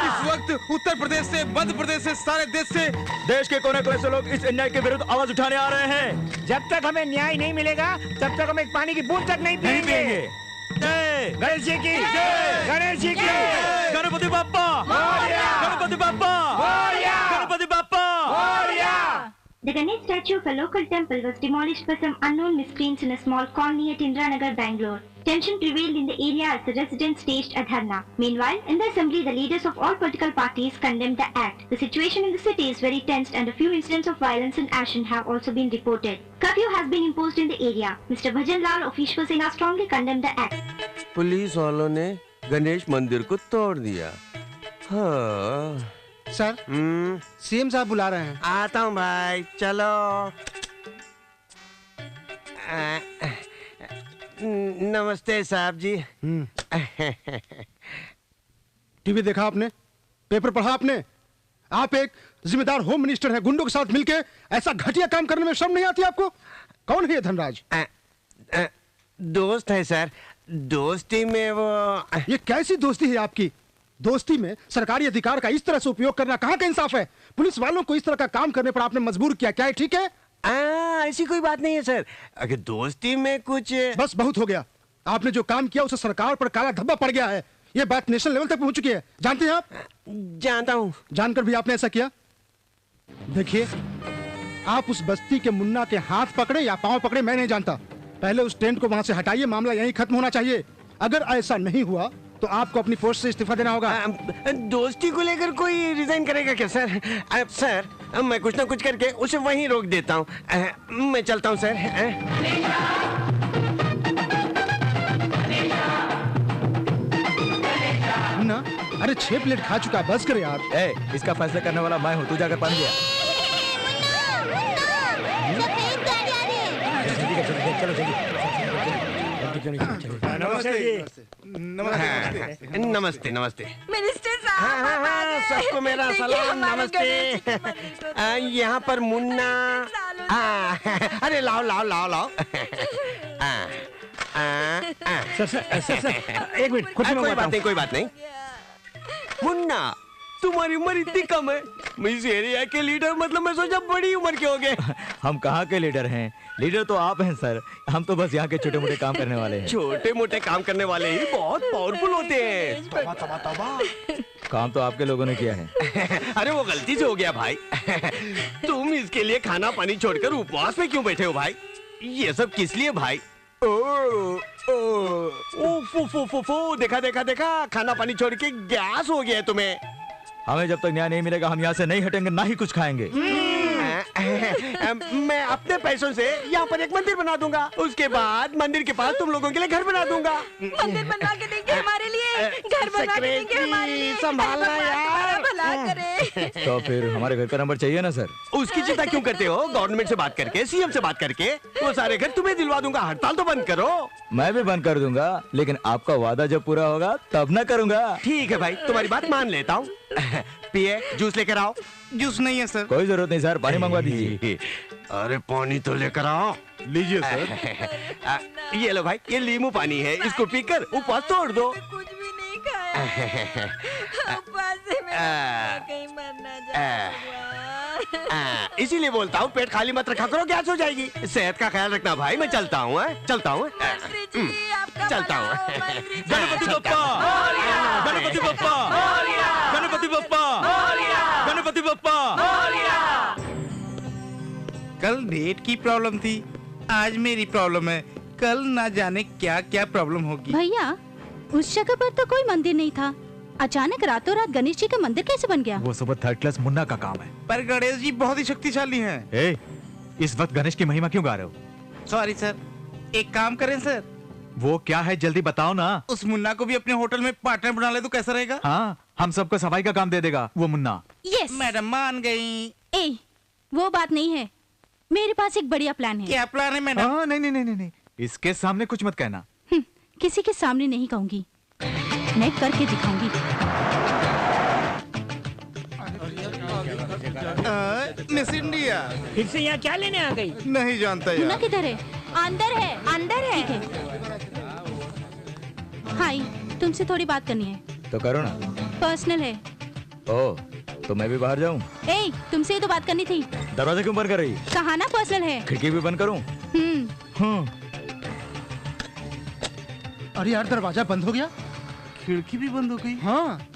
इस वक्त उत्तर प्रदेश से, मध्य प्रदेश से, सारे देश से, देश के कोने कोने से लोग इस अन्याय के विरुद्ध आवाज उठाने आ रहे हैं। जब तक हमें न्याय नहीं मिलेगा तब तक हम एक पानी की बूंद तक नहीं पिएंगे। गणेश जी की, गणेश जी की, Ganpati Bappa, Ganpati Bappa, Ganpati Bappa. The Ganesh statue of a local temple was demolished by some unknown miscreants in a small colony at Indiranagar, Bangalore. Tension prevailed in the area as the residents staged a dharna. Meanwhile, in the assembly, the leaders of all political parties condemned the act. The situation in the city is very tense and a few incidents of violence and action have also been reported. Curfew has been imposed in the area. Mr. Bhajan Lal of Ishwar Sena strongly condemned the act. Police वालों ने गणेश मंदिर को तोड़ दिया। हाँ। Sir, CM साहब बुला रहे हैं। आता हूँ भाई, चलो। नमस्ते साहब जी। टीवी देखा आपने? पेपर पढ़ा आपने? आप एक जिम्मेदार होम मिनिस्टर हैं, गुंडों के साथ मिलके ऐसा घटिया काम करने में शर्म नहीं आती आपको? कौन है ये धनराज? दोस्त है सर, दोस्ती में वो। ये कैसी दोस्ती है आपकी? दोस्ती में सरकारी अधिकार का इस तरह से उपयोग करना कहाँ का इंसाफ है? पुलिस वालों को इस तरह का काम करने पर आपने मजबूर किया, क्या है ठीक है? ऐसी कोई बात नहीं है सर, अगर दोस्ती में कुछ। बस बहुत हो गया, आपने जो काम किया उसे सरकार पर काला धब्बा पड़ गया है। ये बात नेशनल लेवल तक पहुंच चुकी है, जानते हैं आप? जानता हूँ। जानकर भी आपने ऐसा किया? देखिए, आप उस बस्ती के मुन्ना के हाथ पकड़े या पांव पकड़े मैं नहीं जानता, पहले उस टेंट को वहां से हटाइए, मामला यहीं खत्म होना चाहिए। अगर ऐसा नहीं हुआ तो आपको अपनी पोस्ट से इस्तीफा देना होगा। दोस्ती को लेकर कोई रिजाइन करेगा क्या सर? सर, मैं कुछ ना कुछ करके उसे वहीं रोक देता हूँ। मैं चलता हूँ सर। अरे 6 प्लेट खा चुका है, बस कर यार। इसका फैसला करने वाला मैं हूँ, तू जाकर पानी दिया। नमस्ते नमस्ते। मिनिस्टर हाँ, सबको मेरा सलाम, नमस्ते। यहाँ पर मुन्ना। अरे लाओ लाओ लाओ लाओ। सर, एक मिनट, कुछ कोई बात नहीं, कोई बात नहीं। मुन्ना, तुम्हारी उम्र इतनी कम है, मैं इस एरिया के लीडर, मतलब मैं सोचा बड़ी उम्र के हो गए। हम कहाँ के लीडर हैं? लीडर तो आप हैं सर, हम तो बस यहाँ के छोटे मोटे काम करने वाले हैं। छोटे मोटे काम करने वाले ही बहुत पावरफुल होते हैं। काम तो आपके लोगों ने किया है। अरे वो गलती से हो गया भाई। तुम इसके लिए खाना पानी छोड़कर उपवास में क्यों बैठे हो भाई? ये सब किस लिए भाई? फू देखा देखा देखा, खाना पानी छोड़ के गैस हो गया है तुम्हें। हमें जब तक न्याय नहीं मिलेगा हम यहाँ से नहीं हटेंगे, ना ही कुछ खाएंगे। मैं अपने पैसों से यहाँ पर एक मंदिर बना दूंगा, उसके बाद मंदिर के पास तुम लोगों के लिए घर बना दूंगा। मंदिर बनवा के देंगे हमारे लिए, घर बनवा के देंगे हमारे लिए। संभालना यार, भला करे। तो फिर हमारे घर का नंबर चाहिए ना सर? उसकी चिंता क्यों करते हो? गवर्नमेंट से बात करके, सीएम से बात करके वो सारे घर तुम्हें दिलवा दूंगा। हड़ताल तो बंद करो। मैं भी बंद कर दूंगा, लेकिन आपका वादा जब पूरा होगा तब ना करूंगा। ठीक है भाई, तुम्हारी बात मान लेता हूँ। पिए, जूस लेकर आओ। जूस नहीं है सर। कोई जरूरत नहीं सर, पानी मंगवा दीजिए। अरे पानी तो लेकर आओ। लीजिए सर। ये लो भाई, ये लीमू पानी है, इसको पीकर उपवास तोड़ दो। कुछ भी नहीं खाया। उपवास से मैं कहीं मरना जाऊंगा। इसीलिए बोलता हूँ पेट खाली मत रखा करो, गैस हो जाएगी। सेहत का ख्याल रखना भाई। मैं चलता हूँ, चलता हूँ, चलता हूँ। गणपति बप्पा, गणपति बप्पा, गणपति बप्पा, गणपति बप्पा। कल रेट की प्रॉब्लम थी, आज मेरी प्रॉब्लम है, कल ना जाने क्या क्या प्रॉब्लम होगी। भैया, उस जगह पर तो कोई मंदिर नहीं था, अचानक रातों रात गणेश जी का मंदिर कैसे बन गया? वो सुबह 3rd क्लास मुन्ना का काम है। पर गणेश जी बहुत ही शक्तिशाली हैं। इस वक्त गणेश की महिमा क्यों गा रहे हो? सॉरी सर, एक काम करें सर। वो क्या है जल्दी बताओ ना। उस मुन्ना को भी अपने होटल में पार्टनर बना ले तो कैसा रहेगा? हाँ, हम सबको सफाई का काम दे देगा वो मुन्ना। यस मैडम मान गई। वो बात नहीं है, मेरे पास एक बढ़िया प्लान है। क्या प्लान है मैडम? हाँ, नहीं नहीं नहीं नहीं, इसके सामने कुछ मत कहना। किसी के सामने नहीं कहूंगी, मैं करके दिखाऊंगी। मिस इंडिया फिर से यहाँ क्या लेने आ गई? नहीं जानता यार। मुन्ना किधर है? अंदर है, अंदर है। हाय, तुमसे थोड़ी बात करनी है। तो करो ना। पर्सनल है। ओह, तो मैं भी बाहर जाऊं? तुमसे ही तो बात करनी थी। दरवाजा क्यों बंद कर रही? कहा ना पर्सनल है। खिड़की भी बंद करूं? अरे यार, दरवाजा बंद हो गया, खिड़की भी बंद हो गई। हाँ,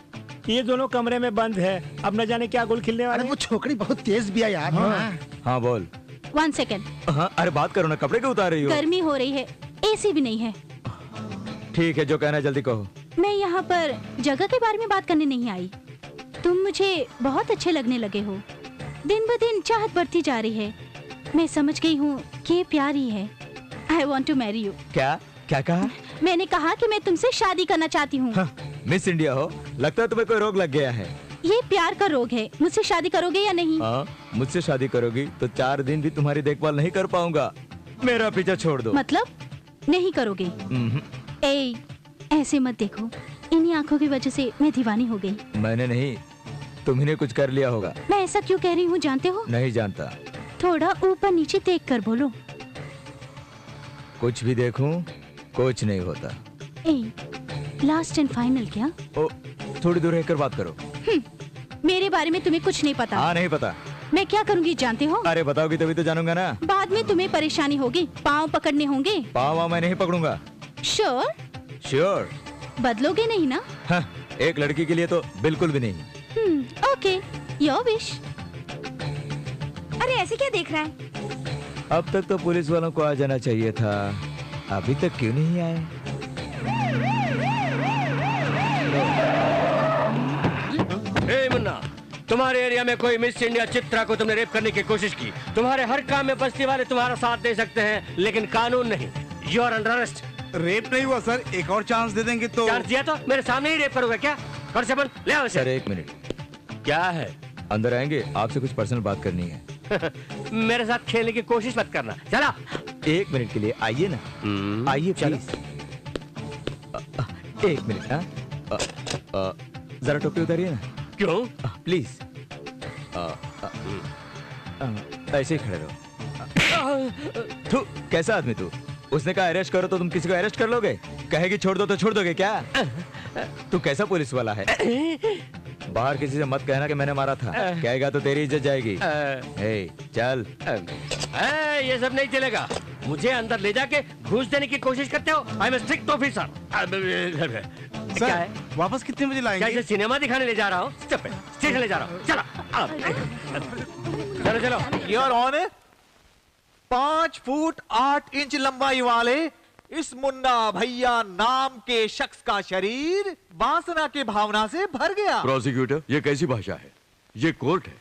ये दोनों कमरे में बंद है, अब न जाने क्या गुल खिलने वाले। अरे वो छोकरी बहुत तेज भी है यार। हाँ बोल। 1 सेकेंड। हाँ, अरे बात करो ना, कपड़े क्यों उतार रही हो? गर्मी हो रही है, एसी भी नहीं है। ठीक है, जो कहना है जल्दी कहो। मैं यहाँ पर जगह के बारे में बात करने नहीं आई। तुम मुझे बहुत अच्छे लगने लगे हो, दिन ब दिन चाहत बढ़ती जा रही है। मैं समझ गई हूँ कि ये प्यार ही है। I want to marry you। क्या क्या कहा? मैंने कहा कि मैं तुमसे शादी करना चाहती हूँ। मिस इंडिया हो, लगता है तुम्हें कोई रोग लग गया है। ये प्यार का रोग है, मुझसे शादी करोगे या नहीं? हाँ, मुझसे शादी करोगी तो 4 दिन भी तुम्हारी देखभाल नहीं कर पाऊंगा। मेरा पीछा छोड़ दो। मतलब नहीं करोगे? ऐसे मत देखो, इन्हीं आंखों की वजह से मैं दीवानी हो गई। मैंने नहीं, तुम्ही कुछ कर लिया होगा। मैं ऐसा क्यों कह रही हूँ जानते हो? नहीं जानता। थोड़ा ऊपर नीचे देख कर बोलो। कुछ भी देखूं, कुछ नहीं होता। लास्ट एंड फाइनल क्या? ओ, थोड़ी दूर रहकर बात करो। मेरे बारे में तुम्हें कुछ नहीं पता। हाँ, नहीं पता। मैं क्या करूँगी जानते हो? अरे बताओगी तभी तो जानूंगा ना। बाद में तुम्हें परेशानी होगी, पाँव पकड़ने होंगे। पाँव मैं नहीं पकड़ूंगा। श्योर? श्योर। बदलोगे नहीं ना? हाँ, एक लड़की के लिए तो बिल्कुल भी नहीं। Okay, your wish. अरे ऐसे क्या देख रहा है? अब तक तो पुलिस वालों को आ जाना चाहिए था, अभी तक क्यों नहीं आए? हे मुन्ना, तुम्हारे एरिया में कोई मिस इंडिया चित्रा को तुमने रेप करने की कोशिश की। तुम्हारे हर काम में बस्ती वाले तुम्हारा साथ दे सकते हैं, लेकिन कानून नहीं। You are under arrest. Rape नहीं हुआ सर, एक और चांस दे देंगे तो। चांस दिया तो मेरे सामने ही रेप करोगे क्या? कांस्टेबल ले आओ सर एक मिनट। क्या है? अंदर आएंगे, आपसे कुछ पर्सनल बात करनी है। मेरे साथ खेलने की कोशिश मत करना, चला। एक मिनट के लिए आइए ना, आइए प्लीज। एक मिनट ना, जरा टोपी उतारिए ना। क्यों? प्लीज ऐसे ही खड़े रहो। तू कैसा आदमी तू? उसने कहा अरेस्ट करो तो तुम किसी को अरेस्ट कर लोगे? कहेगी छोड़ दो तो छोड़ दोगे क्या? तू कैसा पुलिस वाला है? बाहर किसी से मत कहना कि मैंने मारा था, कहेगा तो तेरी इज्जत जाएगी। चल। ये सब नहीं चलेगा, मुझे अंदर ले जाके घूस देने की कोशिश करते हो? I am a strict officer. क्या है? वापस कितने बजे लाएंगे? क्या सिनेमा दिखाने ले जा रहा हूँ? स्टेशन ले जा रहा हूँ, चला। चलो चलो। योर ऑनर, 5 फुट 8 इंच लंबाई वाले इस मुन्ना भैया नाम के शख्स का शरीर वासना की भावना से भर गया। प्रोसिक्यूटर, ये कैसी भाषा है? ये कोर्ट है,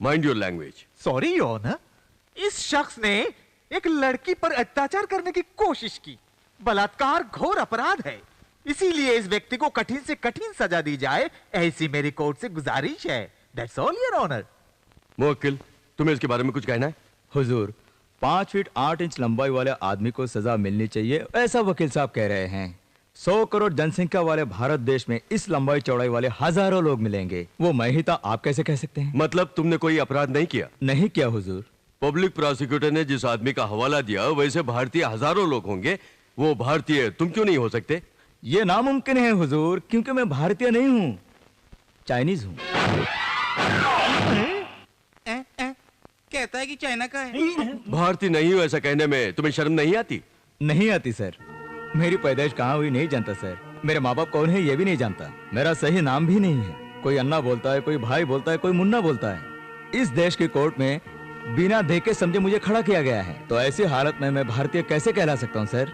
mind your language. Sorry your honour, इस शख्स ने एक लड़की पर अत्याचार करने की कोशिश की। बलात्कार घोर अपराध है, इसीलिए इस व्यक्ति को कठिन से कठिन सजा दी जाए, ऐसी मेरी कोर्ट से गुजारिश है। That's all your honour. मुवक्किल, तुम्हें इसके बारे में कुछ कहना है? हुजूर, 5 फीट 8 इंच लंबाई वाले आदमी को सजा मिलनी चाहिए, ऐसा वकील साहब कह रहे हैं। 100 करोड़ जनसंख्या वाले भारत देश में इस लंबाई चौड़ाई वाले हजारों लोग मिलेंगे, वो मैं ही था, आप कैसे कह सकते हैं? मतलब तुमने कोई अपराध नहीं किया? नहीं किया हुजूर। पब्लिक प्रोसिक्यूटर ने जिस आदमी का हवाला दिया वैसे भारतीय हजारों लोग होंगे, वो भारतीय तुम क्यों नहीं हो सकते? ये नामुमकिन है हुजूर, क्योंकि मैं भारतीय नहीं हूँ, चाइनीज हूँ। कहता है कि चाइना का है। भारतीय नहीं हो ऐसा कहने में तुम्हें शर्म नहीं आती? नहीं आती सर, मेरी पैदाइश कहाँ हुई नहीं जानता सर, मेरे माँ बाप कौन है ये भी नहीं जानता, मेरा सही नाम भी नहीं है। कोई अन्ना बोलता है, कोई भाई बोलता है, कोई मुन्ना बोलता है। इस देश की कोर्ट में बिना देखे समझे मुझे खड़ा किया गया है, तो ऐसी हालत में मैं भारतीय कैसे कहला सकता हूँ सर?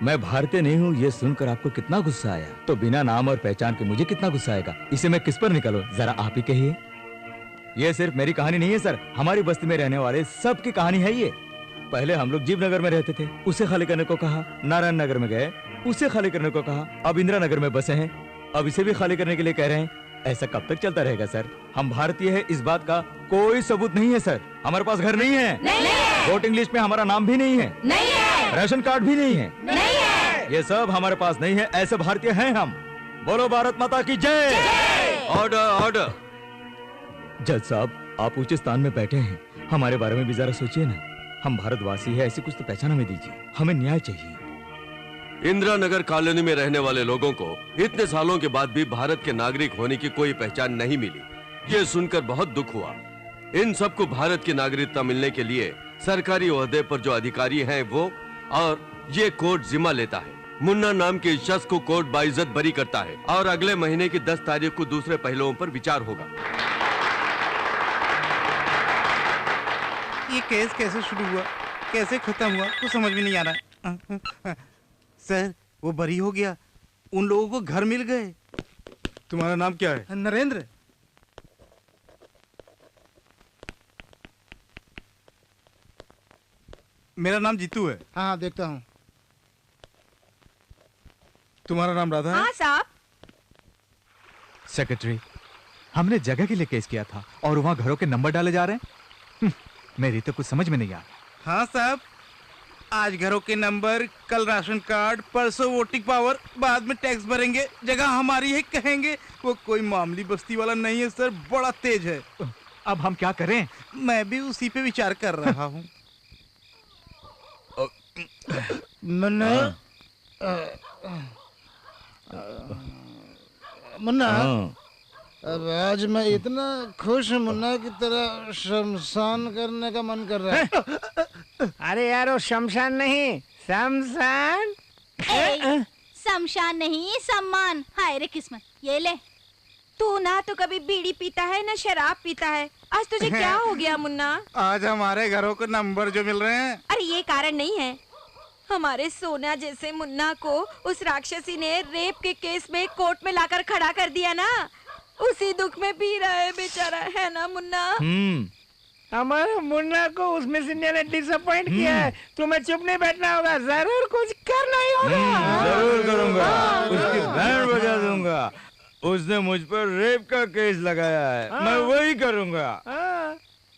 मैं भारतीय नहीं हूँ ये सुनकर आपको कितना गुस्सा आया, तो बिना नाम और पहचान के मुझे कितना गुस्सा आएगा, इसे मैं किस पर निकालूं, जरा आप ही कहिए। ये सिर्फ मेरी कहानी नहीं है सर, हमारी बस्ती में रहने वाले सबकी कहानी है ये। पहले हम लोग जीव नगर में रहते थे, उसे खाली करने को कहा, नारायण नगर में गए, उसे खाली करने को कहा, अब इंदिरा नगर में बसे हैं, अब इसे भी खाली करने के लिए कह रहे हैं। ऐसा कब तक चलता रहेगा सर? हम भारतीय है इस बात का कोई सबूत नहीं है सर, हमारे पास घर नहीं है, वोटिंग लिस्ट में हमारा नाम भी नहीं है, राशन कार्ड भी नहीं है, ये सब हमारे पास नहीं है, ऐसे भारतीय हैं हम। बोलो भारत माता की जय। Order order. जज साहब, आप ऊंचे स्थान में बैठे हैं, हमारे बारे में भी जरा सोचिए ना, हम भारतवासी हैं, ऐसी कुछ तो पहचान हमें दीजिए, हमें न्याय चाहिए। इंदिरा नगर कॉलोनी में रहने वाले लोगों को इतने सालों के बाद भी भारत के नागरिक होने की कोई पहचान नहीं मिली, ये सुनकर बहुत दुख हुआ। इन सबको भारत की नागरिकता मिलने के लिए सरकारी ओहदे पर जो अधिकारी हैं वो, और ये कोर्ट जिम्मा लेता है। मुन्ना नाम के शख्स को कोर्ट बाइज्जत बरी करता है और अगले महीने की 10 तारीख को दूसरे पहलुओं पर विचार होगा। ये केस कैसे शुरू हुआ, कैसे खत्म हुआ, कुछ समझ में नहीं आ रहा। सर, वो बरी हो गया, उन लोगों को घर मिल गए। तुम्हारा नाम क्या है? नरेंद्र। मेरा नाम जीतू है। हाँ देखता हूँ। तुम्हारा नाम राधा है? हाँ साहब। सेक्रेटरी, हमने जगह के लिए केस किया था और वहाँ घरों के नंबर डाले जा रहे हैं। मेरी तो कुछ समझ में नहीं आ रहा। हाँ साहब, आज घरों के नंबर, कल राशन कार्ड, परसों वोटिंग पावर, बाद में टैक्स भरेंगे, जगह हमारी है कहेंगे। वो कोई मामूली बस्ती वाला नहीं है सर, बड़ा तेज है। अब हम क्या करें? मैं भी उसी पे विचार कर रहा हूँ। मुन्ना, अब आज मैं इतना खुश हूँ मुन्ना की तरह शमशान करने का मन कर रहा है। अरे यार वो शमशान नहीं, शमशान। शमशान नहीं, सम्मान। हाय रे किस्मत, ये ले। तू ना तो कभी बीड़ी पीता है ना शराब पीता है, आज तुझे क्या हो गया मुन्ना? आज हमारे घरों को नंबर जो मिल रहे हैं। अरे ये कारण नहीं है, हमारे सोना जैसे मुन्ना को उस राक्षसी ने रेप के केस में कोर्ट में लाकर खड़ा कर दिया ना, उसी दुख में पी रहा है बेचारा, है ना मुन्ना? हमारे मुन्ना को उस मिसन्या ने डिसअपॉइंट किया है, तुम्हें चुप नहीं बैठना होगा, जरूर कुछ करना ही होगा। जरूर करूंगा, उसकी बैंड बजा दूंगा। उसने मुझ पर रेप का केस लगाया है। मैं वही करूंगा।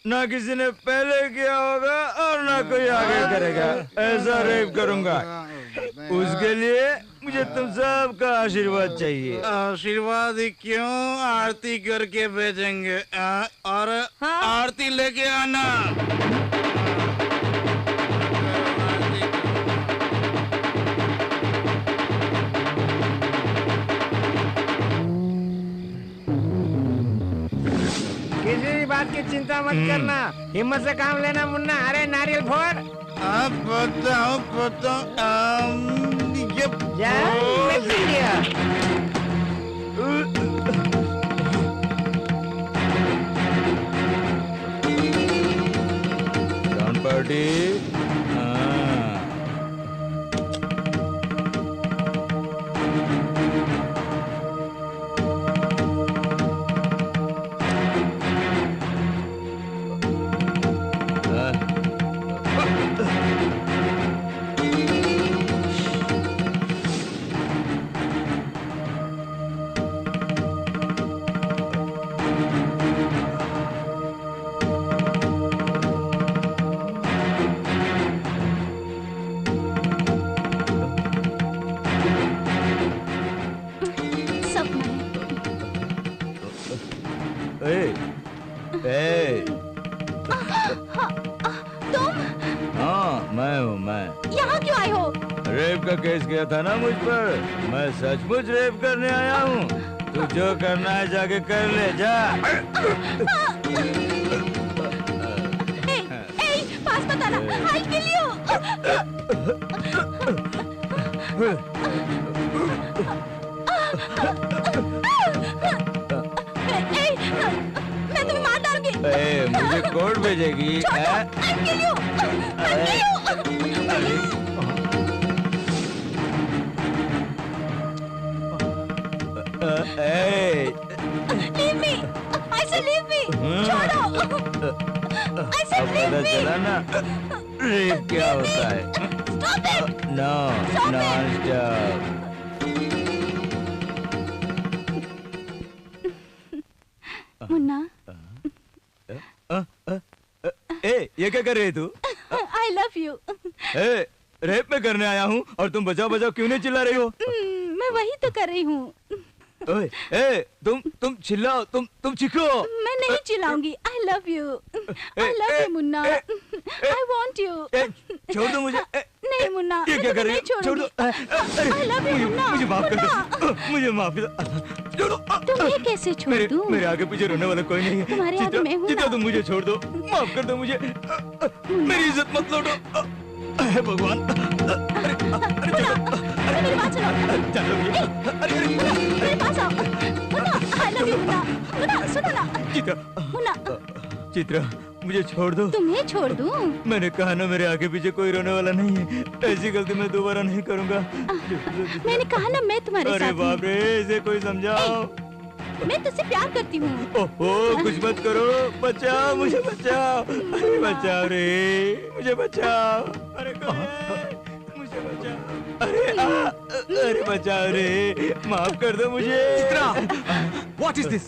ना किसी ने पहले किया होगा और ना कोई आगे करेगा। ऐसा रेप करूंगा। उसके लिए मुझे तुम सबका आशीर्वाद चाहिए। आशीर्वाद ही क्यों, आरती करके भेजेंगे। और आरती लेके आना। किसी भी बात की चिंता मत करना, हिम्मत से काम लेना मुन्ना। अरे नारियल फोड़। बताओ पार्टी। केस किया था ना मुझ पर, मैं सचमुच रेप करने आया हूँ। तू जो करना है जाके कर ले, जा। पास मत आना, I'll kill you। मैं तुम्हें मार डालूंगी। मुझे कोर्ट भेजेगी। I'll kill you। Leave me! I said leave me! छोड़ो! I said leave me! चला ना, रेप क्या होता है? Stop it! No, non-stop. Munna, ये क्या कर रही है तू? I love you. रेप में करने आया हूँ और तुम बचाओ बचाओ क्यों नहीं चिल्ला रही हो? मैं वही तो कर रही हूँ। तुम चिल्लाओ, तुम चीखो। मैं नहीं चिल्लाऊंगी। I love you. I love you Munna. I want you. छोड़ दो मुझे। नहीं मुन्ना, ये क्या कर रही हो? छोड़ दो। I love you Munna. मुझे माफ कर दो। मुझे माफ कर दो। छोड़ो। तुम्हें कैसे छोड़ दूं? मेरे आगे पीछे रोने वाला कोई नहीं है। तुम्हारे आगे मैं हूँ ना। तुम मुझे छोड़ दो, माफ कर दो मुझे। मेरी इज्जत मत लौटो। भगवान। मेरी बात सुनो। चलो मेरे पास आओ। Munna, I love you Munna. Munna, सुनो ना। मुन्ना। चित्रा, मुझे छोड़ दो। तुम्हें छोड़ दूं? मैंने कहा ना मेरे आगे पीछे कोई रोने वाला नहीं है। ऐसी गलती मैं दोबारा नहीं करूंगा। मैंने कहा ना मैं तुम्हारे साथ हूँ। अरे बाप रे, इसे कोई समझाओ। मैं तुझसे प्यार करती हूँ। ओहो, कुछ मत करो। बचाओ, मुझे बचाओ। अरे बचाओ रे, मुझे बचाओ। अरे मुझे बचाओ। अरे बचाओ रे, माफ कर दो मुझे। Chitra, what is this?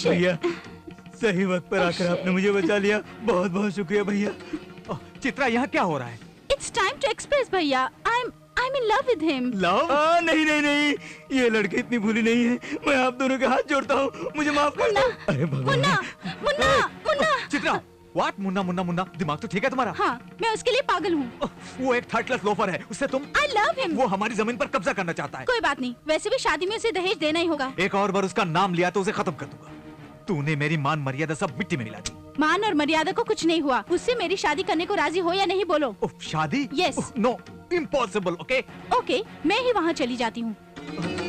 भैया, सही वक्त पर आकर आपने मुझे बचा लिया। बहुत बहुत शुक्रिया भैया। चित्रा, यहाँ क्या हो रहा है? It's time to express भैया। I'm in love with him. Love? नहीं नहीं नहीं, ये लड़की इतनी भूली नहीं है। मैं आप दोनों के हाथ जोड़ता हूँ, मुझे माफ कर दो। अरे भगवान। मुन्ना। चित्रा, व्हाट? मुन्ना मुन्ना मुन्ना, दिमाग तो ठीक है तुम्हारा? हाँ, मैं उसके लिए पागल हूँ। वो एक थर्ड क्लास लोफर है, उससे तुम? I love him. वो हमारी जमीन पर कब्जा करना चाहता है। कोई बात नहीं, वैसे भी शादी में उसे दहेज देना ही होगा। एक और बार उसका नाम लिया तो उसे खत्म कर दूंगा। तूने मेरी मान मर्यादा सब मिट्टी में मिला दी। मान और मर्यादा को कुछ नहीं हुआ। उससे मेरी शादी करने को राजी हो या नहीं बोलो। शादी? Yes. No, impossible. Okay okay, मैं ही वहाँ चली जाती हूँ।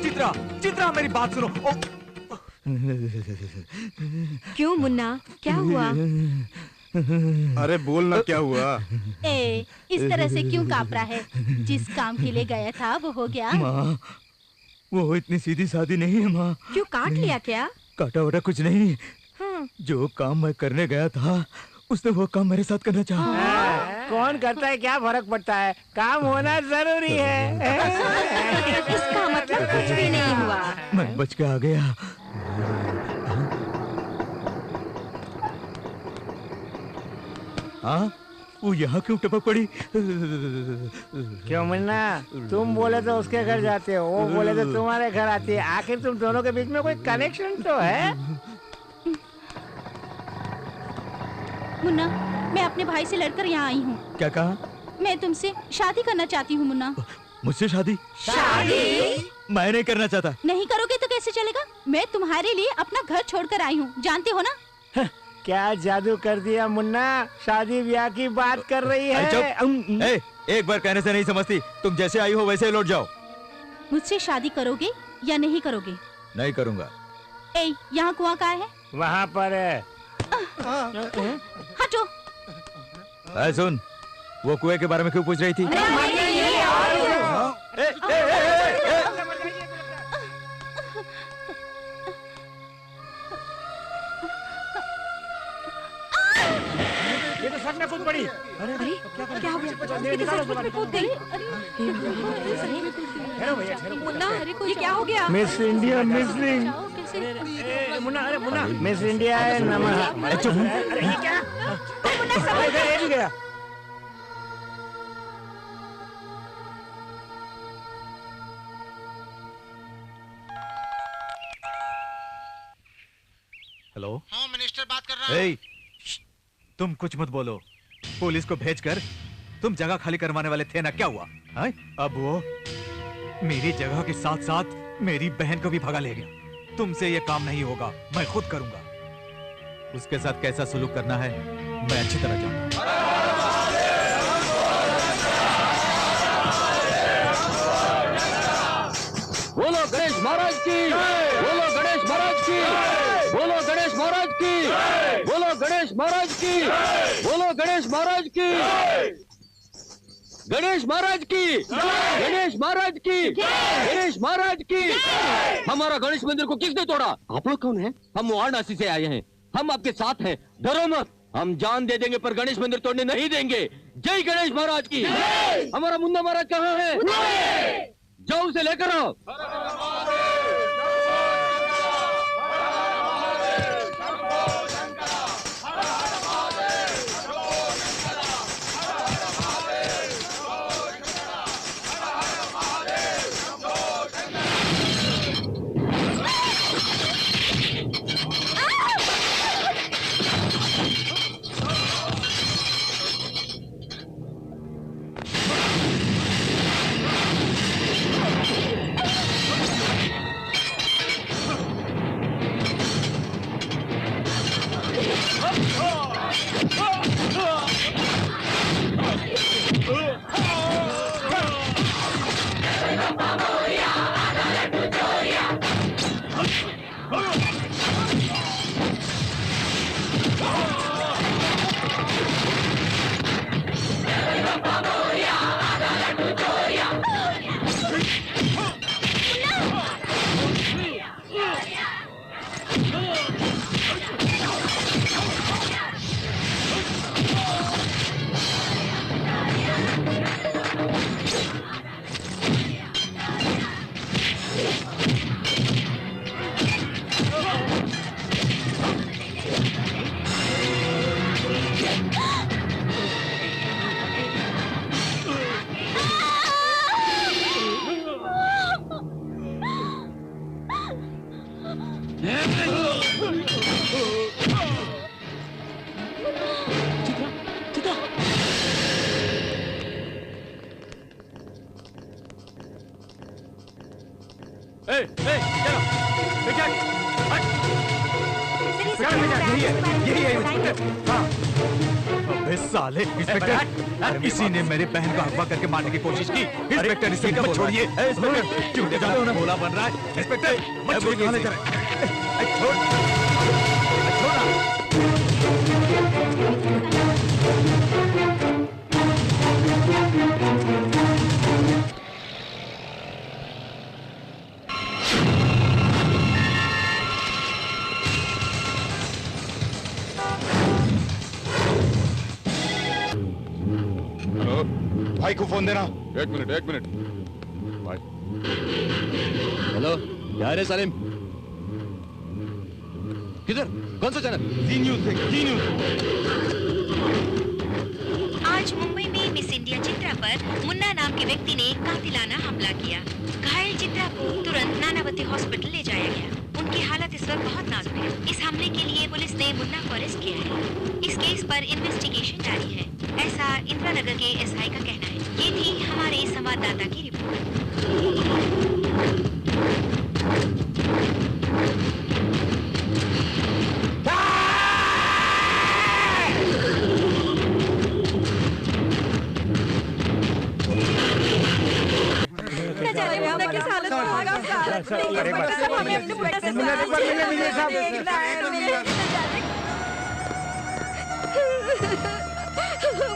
चित्रा, चित्रा मेरी बात सुनो। क्यों मुन्ना, क्या हुआ? अरे बोल ना, क्या हुआ? इस तरह से क्यों काँप रहा है? जिस काम के लिए गया था वो हो गया। माँ, वो इतनी सीधी सादी नहीं है माँ। क्यों, काट लिया क्या? काटा वाटा कुछ नहीं। जो काम मैं करने गया था उसने वो काम मेरे साथ करना चाहा। कौन करता है क्या फर्क पड़ता है, काम होना जरूरी है। इसका मतलब कुछ भी नहीं हुआ। मैं बच के आ गया। हाँ, वो यहाँ क्यों टपक पड़ी? क्यों मुन्ना, तुम बोले तो उसके घर जाते हो, वो बोले तो तुम्हारे घर आती है। आखिर तुम दोनों के बीच में कोई कनेक्शन तो है? मुन्ना, मैं अपने भाई से लड़कर यहाँ आई हूँ। क्या कहा? मैं तुमसे शादी करना चाहती हूँ मुन्ना। मुझसे शादी? शादी? मैं नहीं करना चाहता। नहीं करोगे तो कैसे चलेगा? मैं तुम्हारे लिए अपना घर छोड़कर आई हूँ, जानते हो ना? क्या जादू कर दिया मुन्ना, शादी ब्याह की बात कर रही है। एक बार कहने से नहीं समझती, तुम जैसे आई हो वैसे लौट जाओ। मुझसे शादी करोगे या नहीं करोगे? नहीं करूँगा। यहाँ कुआं कहाँ है? वहाँ पर है। हटो। सुन, वो कुएं के बारे में क्यों पूछ रही थी? ये तो सच में कूद पड़ी। अरे क्या हो गया? ये तो सच में कूद गई। मुन्ना, ये क्या हो गया? Miss India missing. मुन्ना, अरे मुन्ना, मिस इंडिया है नमः। अरे ये क्या? ये भी गया। हेलो। हाँ, मिनिस्टर बात कर रहा हूँ। तुम कुछ मत बोलो। पुलिस को भेजकर तुम जगह खाली करवाने वाले थे ना, क्या हुआ? अब वो मेरी जगह के साथ साथ मेरी बहन को भी भगा ले गया। तुमसे ये काम नहीं होगा, मैं खुद करूंगा। उसके साथ कैसा सलूक करना है मैं अच्छी तरह जानता हूं। बोलो गणेश महाराज की, बोलो गणेश महाराज की, बोलो गणेश महाराज की, बोलो गणेश महाराज की, बोलो गणेश महाराज की, गणेश महाराज की, गणेश महाराज की, गणेश महाराज की। हमारा गणेश मंदिर को किसने तोड़ा? आप लोग कौन हैं? हम वाराणसी से आए हैं, हम आपके साथ हैं, डरो मत। हम जान दे देंगे पर गणेश मंदिर तोड़ने नहीं देंगे। जय गणेश महाराज की। हमारा मुन्ना महाराज कहाँ है? जाओ उसे लेकर आओ। अबे साले इंस्पेक्टर, किसी ने मेरी बहन को अगवा करके मारने की कोशिश की। इंस्पेक्टर इसे मत छोड़िए। क्यों जाते हो ना, भोला बन रहा है। इंस्पेक्टर मत छोड़िए। भाई को फोन देना। एक मिनट भाई। हेलो क्या है सलीम? किधर? कौन सा चैनल? जी न्यूज देख, जी न्यूज। आज मुंबई में मिस इंडिया चित्रा पर मुन्ना नाम के व्यक्ति ने कातिलाना हमला किया। घायल चित्रा को तुरंत नानावती हॉस्पिटल ले जाया गया। उनकी हालत इस वक्त बहुत नाजुक है। इस हमले के लिए पुलिस ने मुन्ना को अरेस्ट किया है। इस केस पर इन्वेस्टिगेशन जारी है, ऐसा इंदिरानगर के एसआई का कहना है। ये थी हमारे संवाददाता की रिपोर्ट।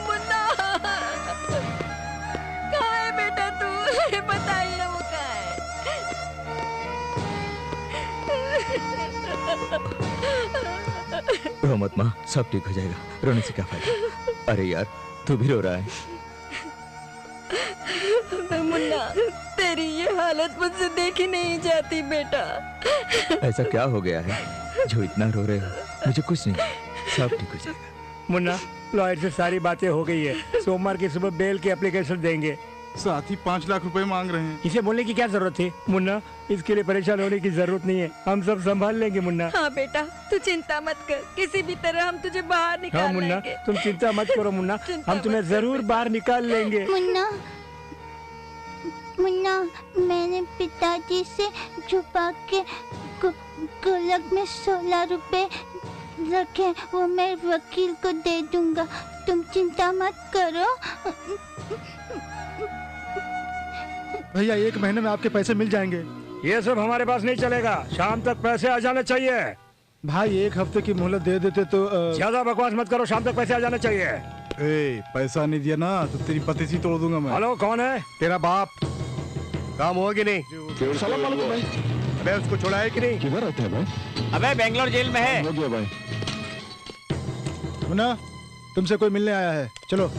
मुन्ना कहाँ है बेटा तू? बताइए ना वो कहाँ है? रो मत माँ, सब ठीक हो जाएगा। रोने से क्या फायदा? अरे यार तू भी रो रहा है। मुन्ना तेरी ये हालत मुझसे देखी नहीं जाती बेटा। ऐसा क्या हो गया है जो इतना रो रहे हो? मुझे कुछ नहीं, सब ठीक हो जाएगा। मुन्ना लॉयर से सारी बातें हो गई है। सोमवार की सुबह बेल की एप्लीकेशन देंगे। साथ ही 5 लाख रुपए मांग रहे हैं। इसे बोलने की क्या जरूरत थी मुन्ना? इसके लिए परेशान होने की जरूरत नहीं है, हम सब संभाल लेंगे मुन्ना। हाँ बेटा तू चिंता मत कर, किसी भी तरह हम तुझे बाहर निकाल हाँ मुन्ना लेंगे। तुम चिंता मत करो मुन्ना, हम तुम्हें जरूर बाहर निकाल लेंगे। मुन्ना मुन्ना मैंने पिताजी से छुपा के गुल्लक में 16 रुपए रखे, वो मैं वकील को दे दूंगा, तुम चिंता मत करो। भैया 1 महीने में आपके पैसे मिल जाएंगे। ये सब हमारे पास नहीं चलेगा, शाम तक पैसे आ जाने चाहिए। भाई 1 हफ्ते की मोहलत दे देते तो ज्यादा बकवास मत करो, शाम तक पैसे आ जाने चाहिए। पैसा नहीं दिया ना तो तेरी पतीसी तोड़ दूंगा मैं। हेलो कौन है? तेरा बाप। काम हुआ कि नहीं? सलाम वालेकुम भाई। अबे उसको छोड़ा है कि नहीं? किधर रहते हैं भाई? अबे बेंगलोर जेल में है। हो गया भाई। मुन्ना तुमसे कोई मिलने आया है, चलो।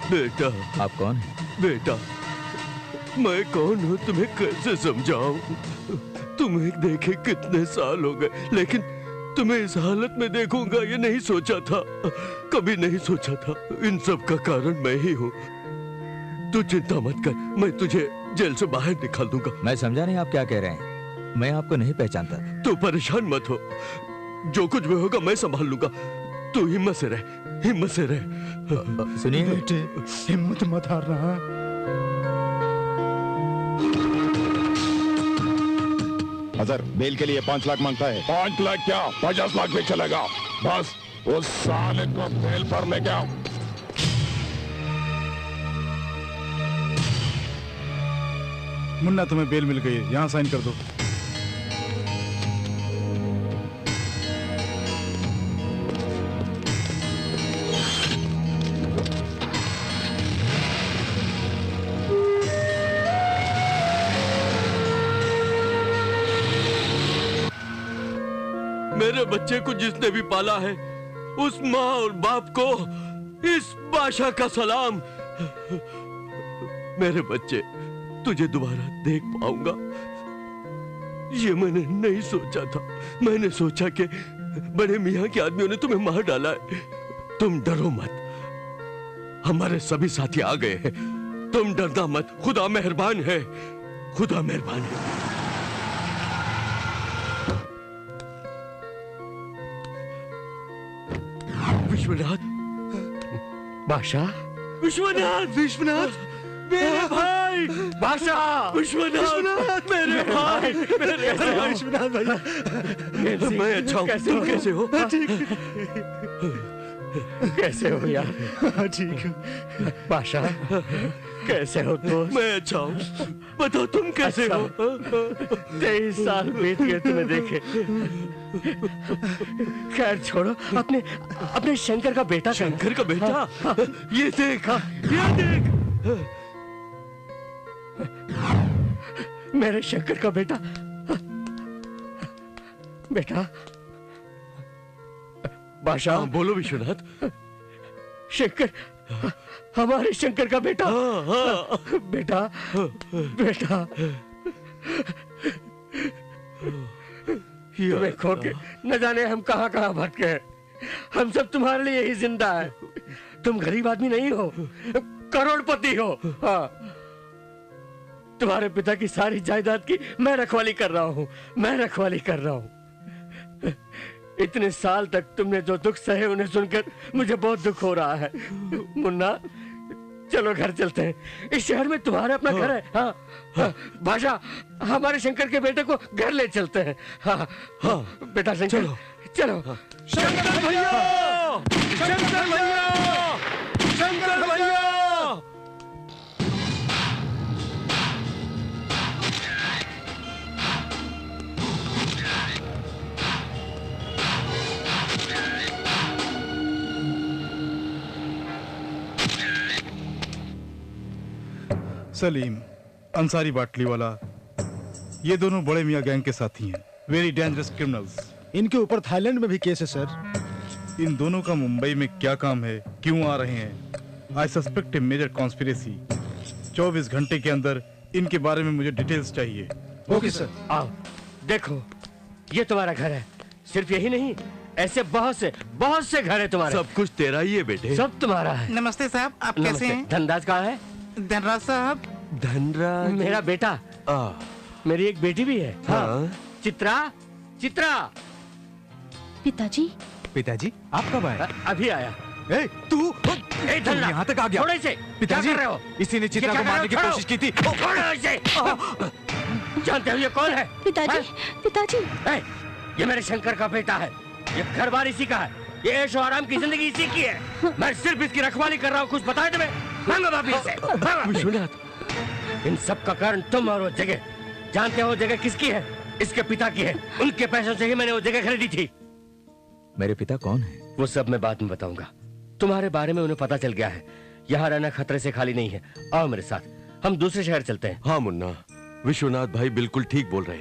बेटा। आप कौन हैं? बेटा मैं कौन हूँ तुम्हें कैसे समझाऊं? तुम्हें देखे कितने साल हो गए, लेकिन तुम्हें इस हालत में देखूंगा ये नहीं सोचा था, कभी नहीं सोचा था। इन सब का कारण मैं ही हूँ। तू चिंता मत कर, मैं तुझे जेल से बाहर निकाल दूंगा। मैं समझा नहीं आप क्या कह रहे हैं, मैं आपको नहीं पहचानता। तू परेशान मत हो, जो कुछ भी होगा मैं संभाल लूंगा। तू हिम्मत से रह, हिम्मत से रह। सुनिए बेटे हिम्मत मत हारना। अजहर बेल के लिए 5 लाख मांगता है। 5 लाख क्या 50 लाख भी चलेगा, बस उस साले को बेल पर लेके आओ। मुन्ना तुम्हें बेल मिल गई है, यहाँ साइन कर दो। मेरे बच्चे को जिसने भी पाला है, उस माँ और बाप को इस बादशाह का सलाम। मेरे बच्चे तुझे दोबारा देख पाऊंगा ये मैंने नहीं सोचा था। मैंने सोचा कि बड़े मियाँ के आदमियों ने तुम्हें मार डाला है। तुम डरो मत, हमारे सभी साथी आ गए हैं, तुम डरना मत। खुदा मेहरबान है, खुदा मेहरबान है। विश्वनाथ, बादशाह, विश्वनाथ, विश्वनाथ, मेरे भाई, बादशाह, विश्वनाथ, मेरे भाई, मेरे भाई, विश्वनाथ भाई। मैं अच्छा हूँ, तुम कैसे हो? कैसे हो यार? ठीक हूँ। बादशाह कैसे हो दोस्त? मैं अच्छा हूँ, बताओ तुम कैसे हो? 23 साल बीत गए तुम्हें देखे। खैर छोड़ो, अपने शंकर का बेटा। शंकर का बेटा? ये देख, ये देख। मेरे शंकर का बेटा। बेटा बादशाह। बोलो विश्वनाथ। शंकर, हमारे शंकर का बेटा। बेटा बेटा तुम्हें खो के न जाने हम कहां कहां भटके हैं। हम सब तुम्हारे लिए ही जिंदा है। तुम गरीब आदमी नहीं हो, करोड़पति हो। हाँ, तुम्हारे पिता की सारी जायदाद की मैं रखवाली कर रहा हूँ, मैं रखवाली कर रहा हूँ। इतने साल तक तुमने जो दुख सहे उन्हें सुनकर मुझे बहुत दुख हो रहा है। मुन्ना चलो घर चलते हैं, इस शहर में तुम्हारा अपना घर है। हाँ, हाँ, बादशाह हमारे शंकर के बेटे को घर ले चलते हैं। हाँ, हाँ, बेटा शंकर चलो। शंकर भैया, शंकर भैया, शंकर भैया। सलीम, अंसारी बाटली वाला, ये दोनों बड़े मियाँ गैंग के साथी हैं। Very dangerous criminals. इनके ऊपर थाईलैंड में भी केस है सर। इन दोनों का मुंबई में क्या काम है, क्यों आ रहे हैं? I suspect a major conspiracy. 24 घंटे के अंदर इनके बारे में मुझे डिटेल्स चाहिए। Okay sir. आओ देखो, ये तुम्हारा घर है। सिर्फ यही नहीं, ऐसे बहुत से घर है तुम्हारे। सब कुछ तेरा ही है बेटे। सब तुम्हारा है। नमस्ते साहब, आप कैसे हैं? धनराज कहाँ है? धनराज साहब? धनराज मेरा बेटा। मेरी एक बेटी भी है। हाँ। चित्रा, चित्रा। पिताजी। पिताजी आप कब आए? अभी आया। ए, तू यहाँ तक आ गया? थोड़े से पिताजी, क्या कर रहे हो? इसी ने चित्रा को मारने की कोशिश की थी। जानते हो ये कौन है? पिताजी, पिताजी। ये मेरे शंकर का बेटा है। ये घर बार इसी का है। ये ऐशो आराम की जिंदगी इसी की है। मैं सिर्फ इसकी रखवाली कर रहा हूँ। कुछ बताए तुम्हें? मांगो वापिस से। विश्वनाथ, इन सब का कारण तुम और वो जगह। जानते हो वो जगह किसकी है? इसके पिता की है। उनके पैसों से ही मैंने वो जगह खरीदी थी। मेरे पिता कौन है? वो सब मैं बाद में बताऊंगा। तुम्हारे बारे में उन्हें पता चल गया है। यहाँ रहना खतरे से खाली नहीं है। आओ मेरे साथ, हम दूसरे शहर चलते हैं। हाँ मुन्ना, विश्वनाथ भाई बिल्कुल ठीक बोल रहे।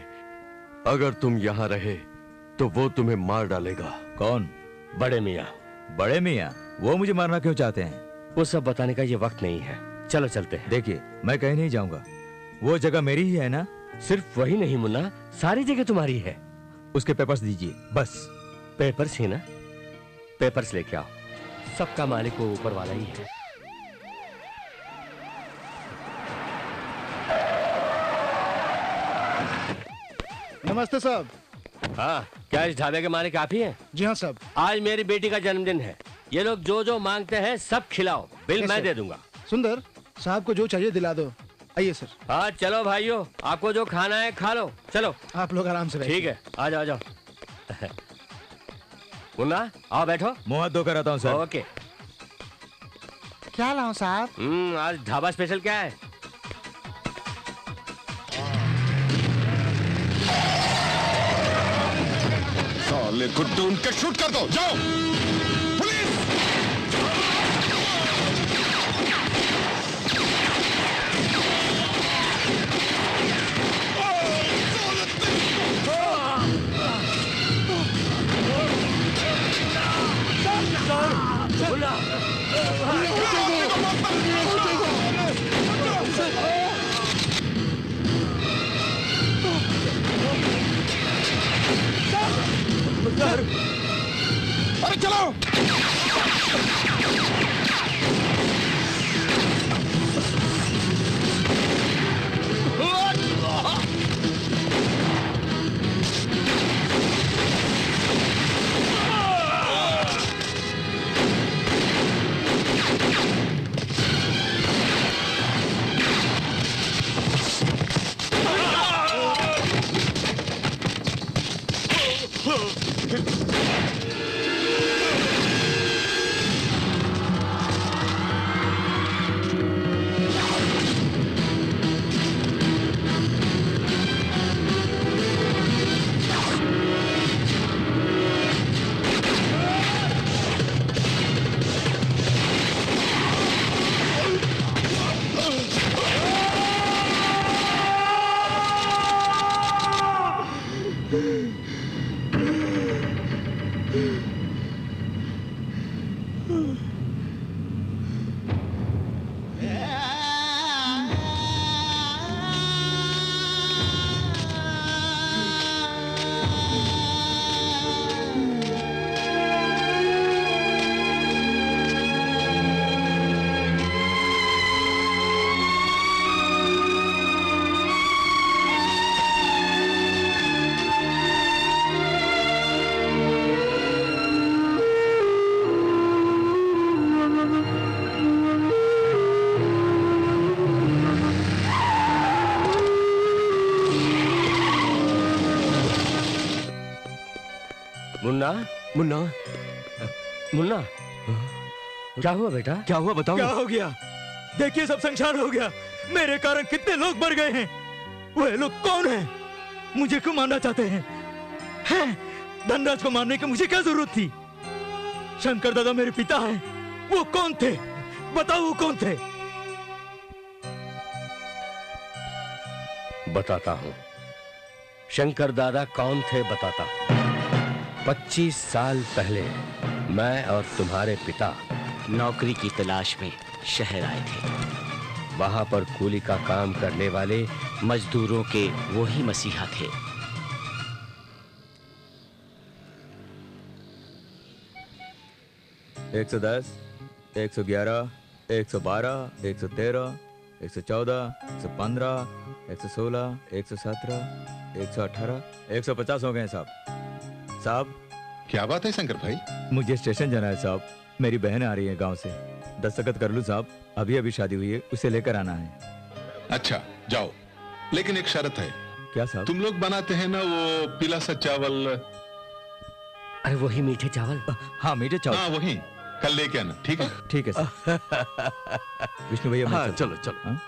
अगर तुम यहाँ रहे तो वो तुम्हें मार डालेगा। कौन? बड़े मियाँ। बड़े मियाँ? वो मुझे मारना क्यों चाहते हैं? वो सब बताने का ये वक्त नहीं है। चलो चलते हैं। देखिए, मैं कहीं नहीं जाऊंगा। वो जगह मेरी ही है ना? सिर्फ वही नहीं मुन्ना, सारी जगह तुम्हारी है। उसके पेपर्स दीजिए बस। पेपर्स ही ना? पेपर्स लेके आओ। सबका मालिक वो ऊपर वाला ही है। नमस्ते साहब। हाँ, क्या इस ढाबे के मालिक आप ही हैं? जी हाँ साहब। आज मेरी बेटी का जन्मदिन है। ये लोग जो जो मांगते हैं सब खिलाओ। बिल मैं दे दूंगा। सुंदर साहब को जो चाहिए दिला दो। आइए सर। हाँ चलो भाइयों, आपको जो खाना है खा लो। चलो आप लोग आराम से। ठीक है, आ जाओ, आ जाओ। मुन्ना आओ बैठो। मुंह हाथ धोकर आता हूँ सर। ओके। क्या लाऊं साहब? आज ढाबा स्पेशल क्या है? साले को ढूंढ के शूट कर दो। जाओ पुलिस। अरे चलो। मुन्ना मुन्ना मुन्ना, क्या हुआ बेटा? क्या हुआ बताओ? क्या हो गया? देखिए सब संसार हो गया। मेरे कारण कितने लोग मर गए हैं। वह लोग कौन हैं? मुझे क्यों मारना चाहते हैं? हैं? धनराज को मारने की मुझे क्या जरूरत थी? शंकर दादा मेरे पिता हैं। वो कौन थे? बताओ वो कौन थे? बताता हूँ। शंकर दादा कौन थे बताता हूँ। 25 साल पहले मैं और तुम्हारे पिता नौकरी की तलाश में शहर आए थे। वहां पर कूली का काम करने वाले मजदूरों के वो ही मसीहा थे। एक 110, 111, 112, 113, 114, 115, 116, 117, 118, 150 हो गए साहब। साहब क्या बात है शंकर भाई? मुझे स्टेशन जाना है साहब। मेरी बहन आ रही है गांव से। दस्तखत कर लूं साहब? अभी अभी शादी हुई है, उसे लेकर आना है। अच्छा जाओ, लेकिन एक शर्त है। क्या साहब? तुम लोग बनाते हैं ना वो पीला सा चावल? अरे वही मीठे चावल? हाँ मीठे चावल। हाँ वही, कल लेके आना। ठीक है? ठीक है सर। विष्णु भैया हाँ चलो चलो। हाँ?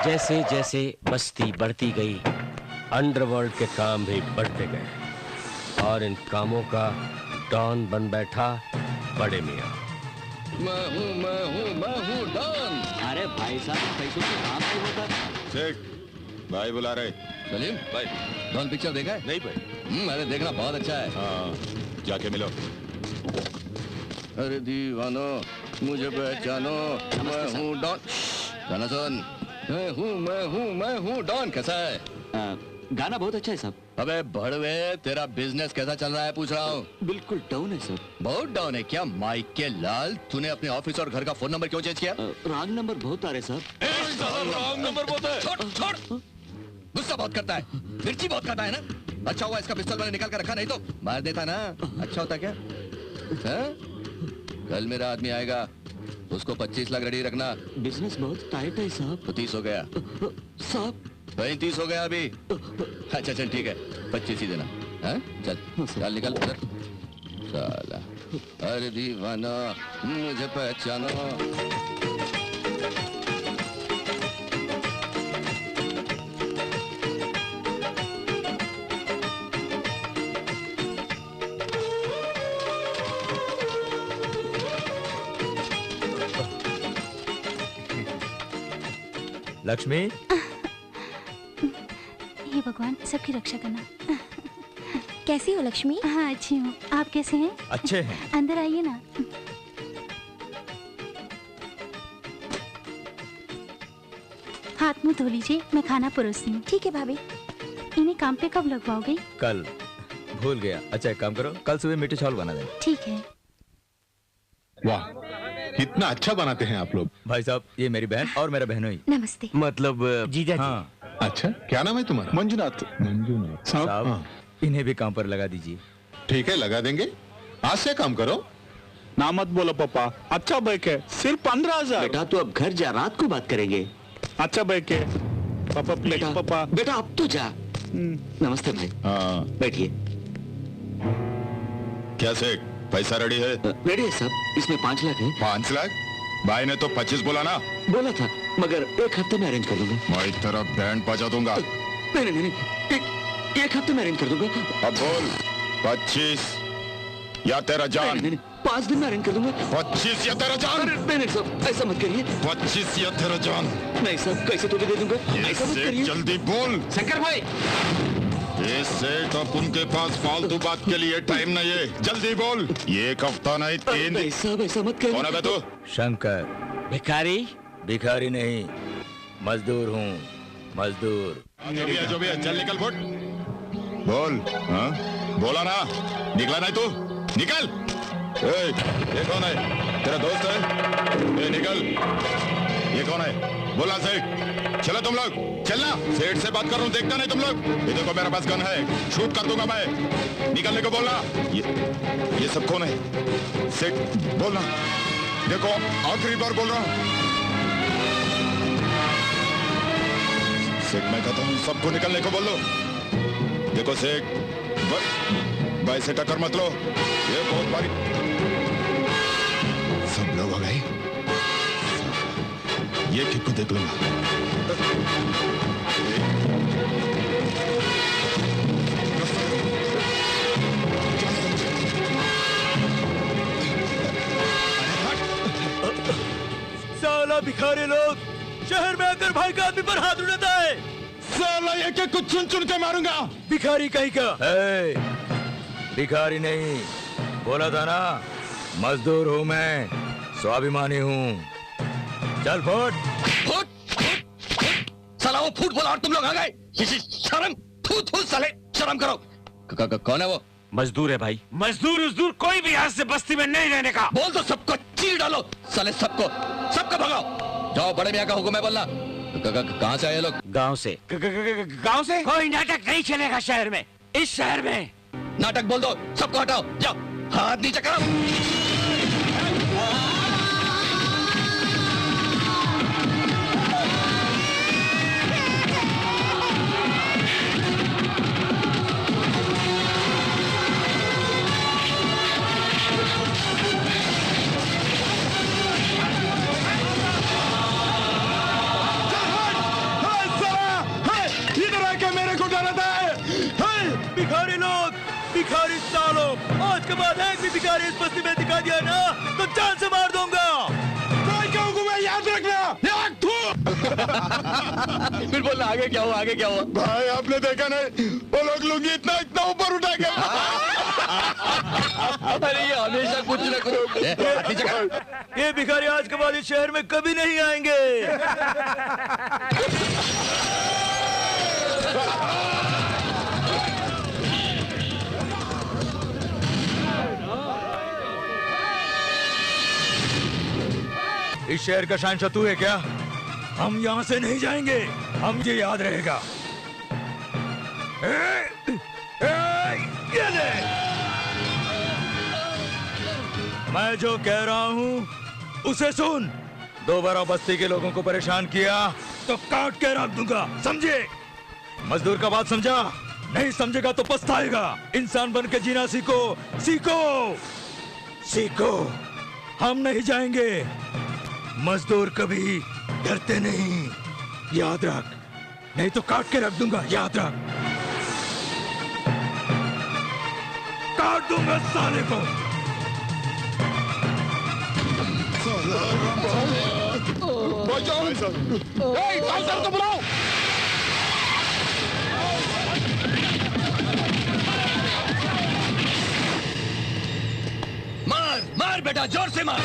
जैसे जैसे बस्ती बढ़ती गई, अंडरवर्ल्ड के काम भी बढ़ते गए और इन कामों का डॉन बन बैठा बड़े मियाँ। मैं हूँ डॉन। अरे भाई साहब पैसों से काम नहीं होता। शेख भाई बुला रहे। सलीम भाई, डॉन पिक्चर देखा है? नहीं भाई। अरे देखना बहुत अच्छा है। हाँ जाके मिलो। अरे दीवानो मुझे पहचानो, मैं हूँ डॉन। गाना सुन। मैं हूँ डॉन। कैसा है? गाना बहुत अच्छा है साहब। अबे भड़वे, तेरा बिजनेस कैसा चल रहा है पूछ रहा हूँ। बिल्कुल डाउन है सर। बहुत डाउन है क्या? माइक के लाल, तूने अपने ऑफिस और घर का फोन नंबर क्यों चेंज किया? रॉन्ग नंबर बहुत आ रहे साहब। रॉन्ग नंबर बहुत है। छोड़। गुस्सा बहुत करता है, मिर्ची बहुत खाता है ना। अच्छा हुआ इसका पिस्तौल मैंने निकाल कर रखा, नहीं तो मार देता ना। अच्छा होता क्या? कल मेरा आदमी आएगा, उसको 25 लाख रेडी रखना। बिजनेस बहुत टाइट है साहब। तो 30 हो गया साहब। 35 हो गया अभी। अच्छा चल ठीक है, 25 ही देना। चल निकल उधर। साला अरे दीवाना मुझे पहचानो। लक्ष्मी। हे भगवान सबकी रक्षा करना। कैसी हो लक्ष्मी? हाँ अच्छी हूँ, आप कैसे हैं? अच्छे हैं। अंदर आइए ना। हाथ मुंह धो लीजिए, मैं खाना परोसती हूँ। ठीक है भाभी। इन्हें काम पे कब लगवाओगे? कल। भूल गया। अच्छा एक काम करो, कल सुबह मीठे चावल बना देना। ठीक है। वाह कितना अच्छा बनाते हैं आप लोग। भाई साहब ये मेरी बहन और मेरा बहनोई। नमस्ते। मतलब जीजा जी। हाँ। अच्छा क्या नाम है तुम्हारा? मंजुनाथ। मंजुनाथ साहब हाँ। इन्हें भी काम पर लगा दीजिए। ठीक है लगा देंगे। आज से काम करो। ना मत बोलो पापा, अच्छा बैक है, सिर्फ 15,000। बेटा तू अब घर जा, रात को बात करेंगे। अच्छा बैक है पापा, प्लीज पापा। बेटा अब तो जा। नमस्ते भाई। हाँ बैठिए। क्या सेठ पैसा रेडी है? रेडी है सब। इसमें 5 लाख है। 5 लाख? भाई ने तो 25 बोला ना। बोला था, मगर एक हफ्ते में अरेंज कर दूंगा। मैं तेरा बैंड बजा दूंगा। नहीं, एक हफ्ते में अरेंज कर दूंगा। अब बोल 25 या तेरा जान। नहीं, 5 दिन में अरेंज कर दूंगा। 25 या तेरा जान। नहीं साहब, ऐसा मत करिए। 25 या तेरा जान। नहीं साहब, कैसे तो भी दे दूंगा, ऐसा मत करिए। जल्दी बोल। शंकर भाई, ये सेठ अब उनके पास फालतू बात के लिए टाइम नहीं है, जल्दी बोल। ये एक हफ्ता नहीं 3 दिन। साहब ऐसा मत करिए। कौन है बे तू? शंकर। भिखारी? भिखारी नहीं, मजदूर हूँ, मजदूर। जो भी है, चल निकल फुट। बोल। हाँ बोला ना, निकला नहीं तू, निकल। ये कौन है? तेरा दोस्त है? ए निकल। ये कौन है? बोला सेठ। चलो तुम लोग, चलना। सेठ से बात कर रहा हूँ, देखता नहीं तुम लोग। ये देखो मेरे पास गन है, शूट कर दूंगा मैं। निकलने को बोलना। ये सब कौन है? सेठ बोलना। देखो आखिरी बार बोल रहा हूँ। सेठ मैं कहता हूँ सबको निकलने को बोल दो। देखो सेठ, भाई से टक्कर मत लो, ये बहुत भारी। सब लोग आ गए, ये किक को देख लूंगा। साला भिखारी लोग शहर में आकर भाई का आदमी पर हाथ उठाता है। साला ये क्या कुछ चुन चुन के मारूंगा। भिखारी कहीं का। भिखारी नहीं, बोला था ना, मजदूर हूँ मैं, स्वाभिमानी हूँ। चल फुट। साला वो फूट बोला और तुम लोग आ गए। शर्म, थू साले, शर्म करो। कौन है वो? मजदूर है भाई। मजदूर कोई भी आज से बस्ती में नहीं रहने का। बोल दो, सबको चीर डालो साले, सबको भगाओ। जाओ, बड़े मियाँ का हुक्म है बोलना। कहाँ से आए लोग? गांव से। गांव से? कोई नाटक नहीं चलेगा शहर में, इस शहर में। नाटक बोल दो, सबको हटाओ, जाओ, हाथ नीचे करो। भिखारी सालों, आज के बाद एक भी भिखारी इस बस्ती में दिखा दिया ना तो जान से मार दूंगा। मैं याद रखना। फिर बोलना आगे क्या हुआ, आगे क्या हुआ? भाई आपने देखा नहीं, वो लोग लुंगी इतना ऊपर उठा के। अरे ये हमेशा कुछ न कुछ। ये भिखारी आज के बाद इस शहर में कभी नहीं आएंगे। इस शहर का शहंशाह तू है क्या? हम यहाँ से नहीं जाएंगे, हम ये याद रहेगा। ये ले। मैं जो कह रहा हूँ उसे सुन। दोबारा बस्ती के लोगों को परेशान किया तो काट के रख दूंगा, समझे? मजदूर का बात समझा? नहीं समझेगा तो पछताएगा। इंसान बन के जीना सीखो, सीखो, सीखो। हम नहीं जाएंगे। मजदूर कभी डरते नहीं, याद रख। नहीं तो काट के रख दूंगा, याद रख। काट दूंगा साले को। तो बुलाओ। मार मार बेटा, जोर से मार।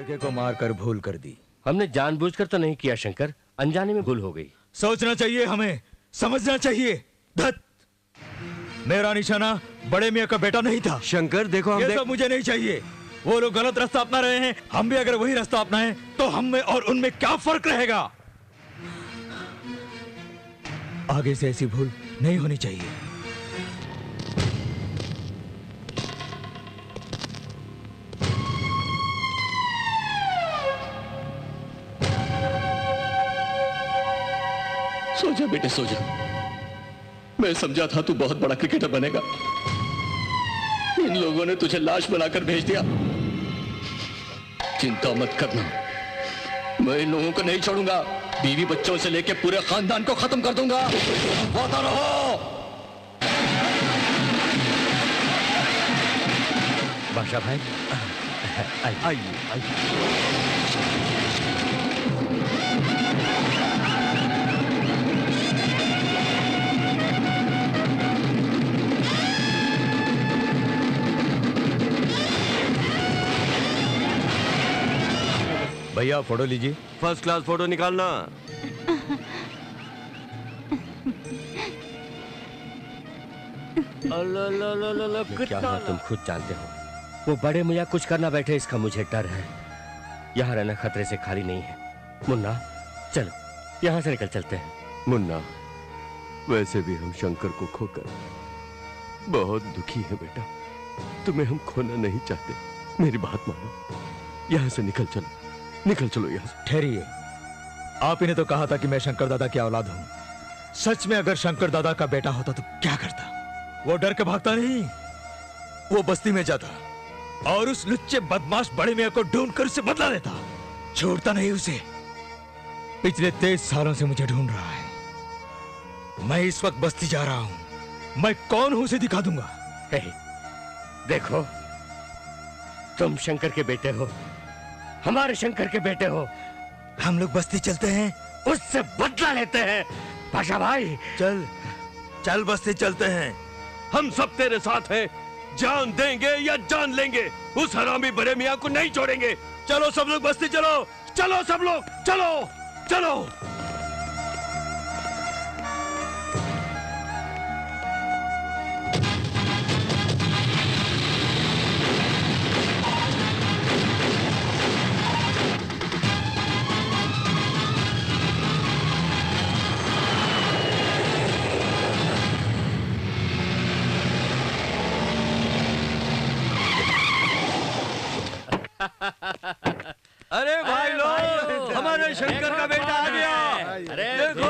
लड़के को मारकर भूल कर दी। हमने जानबूझकर तो नहीं किया शंकर, अनजाने में भूल हो गई। सोचना चाहिए हमें, समझना चाहिए। धत, मेरा निशाना बड़े मियाँ का बेटा नहीं था। शंकर देखो, ये सब मुझे नहीं चाहिए। वो लोग गलत रास्ता अपना रहे हैं, हम भी अगर वही रास्ता अपनाएं तो हम में और उनमें क्या फर्क रहेगा? आगे से ऐसी भूल नहीं होनी चाहिए। सो जा बेटे, सो जा। मैं समझा था तू बहुत बड़ा क्रिकेटर बनेगा। इन लोगों ने तुझे लाश बनाकर भेज दिया। चिंता मत करना, मैं इन लोगों को नहीं छोड़ूंगा। बीवी बच्चों से लेकर पूरे खानदान को खत्म कर दूंगा। वादा रहो। बादशाह भाई, आइए आइए। भैया फोटो लीजिए। फर्स्ट क्लास फोटो निकालना। क्या हुआ तुम खुद जानते हो। वो बड़े मियाँ कुछ करना बैठे, इसका मुझे डर है। यहाँ रहना खतरे से खाली नहीं है। मुन्ना चलो यहाँ से निकल चलते हैं। मुन्ना, वैसे भी हम शंकर को खोकर बहुत दुखी है बेटा। तुम्हें हम खोना नहीं चाहते। मेरी बात मानो, यहाँ से निकल चलो, निकल चलो यहाँ से। ठहरिए, आप ही ने तो कहा था कि मैं शंकर दादा की औलाद हूँ। सच में अगर शंकर दादा का बेटा होता तो क्या करता? वो डर के भागता नहीं, वो बस्ती में जाता और उस लुच्चे बदमाश बड़े मियाँ को ढूंढकर उसे बदला लेता। छोड़ता नहीं उसे। पिछले 23 सालों से मुझे ढूंढ रहा है। मैं इस वक्त बस्ती जा रहा हूँ। मैं कौन हूँ उसे दिखा दूंगा। देखो, तुम शंकर के बेटे हो, हमारे शंकर के बेटे हो। हम लोग बस्ती चलते हैं, उससे बदला लेते हैं। पाशा भाई चल चल, बस्ती चलते हैं। हम सब तेरे साथ हैं। जान देंगे या जान लेंगे, उस हरामी बड़े मियाँ को नहीं छोड़ेंगे। चलो सब लोग बस्ती चलो, चलो सब लोग, चलो चलो। अरे भाई लोग, हमारे शंकर का बेटा आ गया। अरे देखो,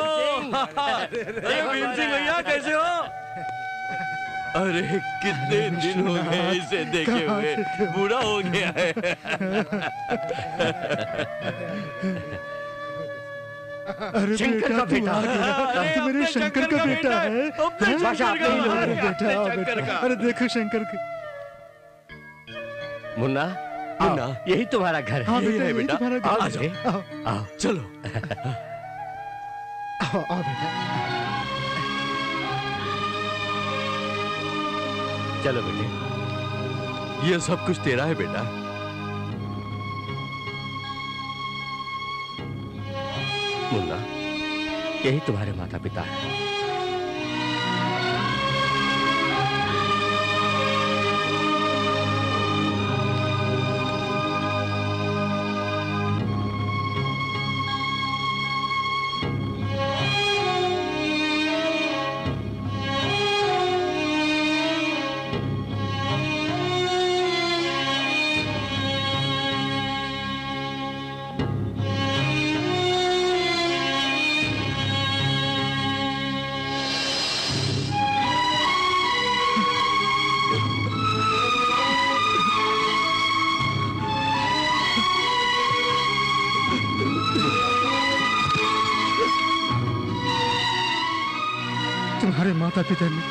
अरे भीम सिंह भैया कैसे हो? अरे कितने दिन हो गए इसे देखे हुए, बूढ़ा हो गया है। अरे शंकर का बेटा, तू मेरे शंकर का बेटा है। बेटा, अरे देखो शंकर के। मुन्ना, मुन्ना, यही तुम्हारा घर है। हाँ बेटा, यही तुम्हारा घर आओ, है। आओ, आओ, चलो। आओ बेटा। चलो बेटे। ये सब कुछ तेरा है बेटा। मुन्ना, यही तुम्हारे माता पिता हैं। तुम्हारे माता पिता ने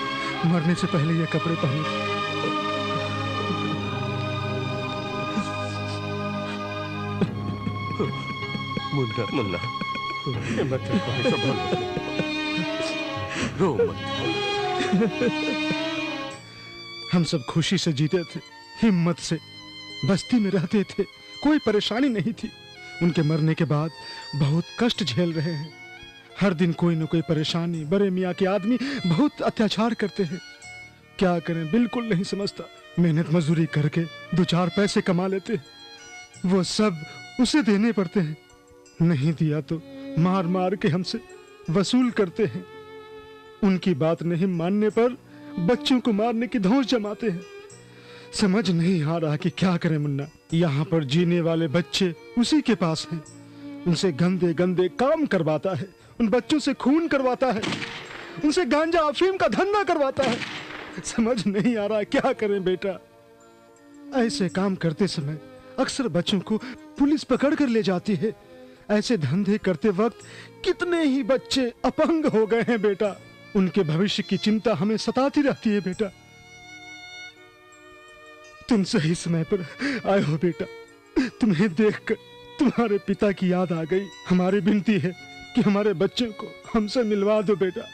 मरने से पहले ये कपड़े पहने। मुन्ना, मुन्ना, रो मत। हम सब खुशी से जीते थे, हिम्मत से बस्ती में रहते थे, कोई परेशानी नहीं थी। उनके मरने के बाद बहुत कष्ट झेल रहे हैं। हर दिन कोई न कोई परेशानी। बड़े मियाँ के आदमी बहुत अत्याचार करते हैं। क्या करें, बिल्कुल नहीं समझता। मेहनत मजदूरी करके 2-4 पैसे कमा लेते हैं, वो सब उसे देने पड़ते हैं। नहीं दिया तो मार मार के हमसे वसूल करते हैं। उनकी बात नहीं मानने पर बच्चों को मारने की धौंस जमाते हैं। समझ नहीं आ रहा कि क्या करें मुन्ना। यहाँ पर जीने वाले बच्चे उसी के पास हैं। उनसे गंदे गंदे काम करवाता है, उन बच्चों से खून करवाता है, उनसे गांजा अफीम का धंधा करवाता है। समझ नहीं आ रहा क्या करें बेटा। ऐसे काम करते समय अक्सर बच्चों को पुलिस पकड़ कर ले जाती है। ऐसे धंधे करते वक्त कितने ही बच्चे अपंग हो गए हैं बेटा। उनके भविष्य की चिंता हमें सताती रहती है बेटा। तुम सही समय पर आए हो बेटा। तुम्हें देखकर तुम्हारे पिता की याद आ गई। हमारी विनती है कि हमारे बच्चों को हमसे मिलवा दो बेटा।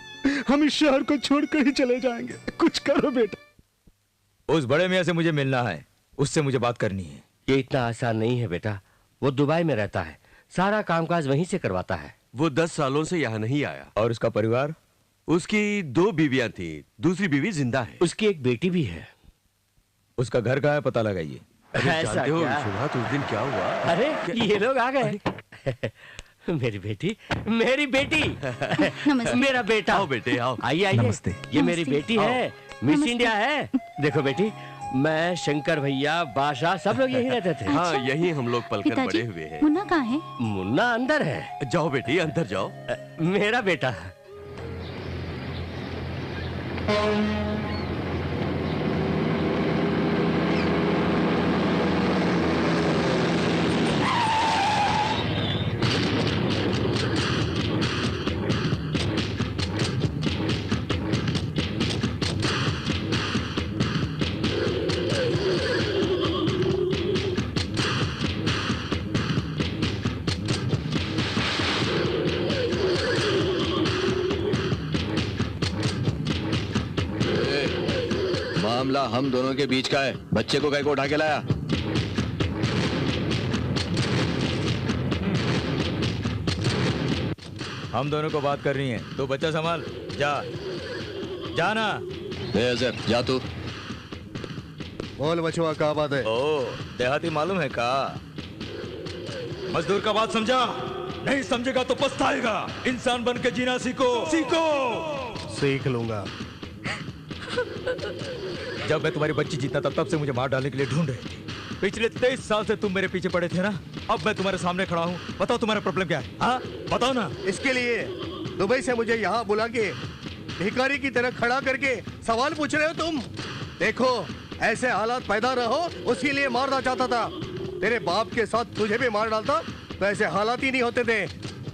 हम इस शहर को छोड़कर ही चले जाएंगे। कुछ करो बेटा। उस बड़े मियाँ से मुझे मिलना है, उससे मुझे बात करनी है। ये इतना आसान नहीं है बेटा। वो दुबई में रहता है, सारा कामकाज वहीं से करवाता है। वो 10 सालों से यहाँ नहीं आया। और उसका परिवार? उसकी 2 बीवियां थी, दूसरी बीवी जिंदा है। उसकी एक बेटी भी है। उसका घर कहाँ है, पता लगाइए। जानते हो विश्वनाथ उस दिन क्या हुआ? अरे ये लोग आ गए। मेरी बेटी, मेरी बेटी। मेरा बेटा। आओ बेटे आओ। आइए आइए। नमस्ते। ये मेरी बेटी है, मिस इंडिया है। देखो बेटी, मैं, शंकर भैया, बादशाह सब लोग यही रहते थे। हाँ, यही हम लोग पलकर बड़े हुए हैं। मुन्ना कहाँ है? मुन्ना अंदर है। जाओ बेटी अंदर जाओ। मेरा बेटा। मामला हम दोनों के बीच का है। बच्चे को कैसे उठा के लाया? हम दोनों को बात करनी है, तो बच्चा संभाल। जा जाना। अजहर जा तू। बोल बचवा, क्या बात है? ओ देहाती मालूम है का? मजदूर का बात समझा? नहीं समझेगा तो पछताएगा। इंसान बन के जीना सीखो, सीखो। सीख लूंगा। जब मैं तुम्हारी बच्ची जीता था, तब से मुझे मार डालने के लिए ढूंढ रहे थे। पिछले 23 साल से तुम मेरे पीछे पड़े थे ना। अब मैं तुम्हारे सामने खड़ा हूँ। बताओ तुम्हारा प्रॉब्लम क्या है? हाँ बताओ ना। इसके लिए दुबई से मुझे यहाँ बुला के भिखारी की तरह खड़ा करके सवाल पूछ रहे हो तुम? देखो, ऐसे हालात पैदा रहो उसके लिए मारना चाहता था। तेरे बाप के साथ तुझे भी मार डालता तो ऐसे हालात ही नहीं होते थे।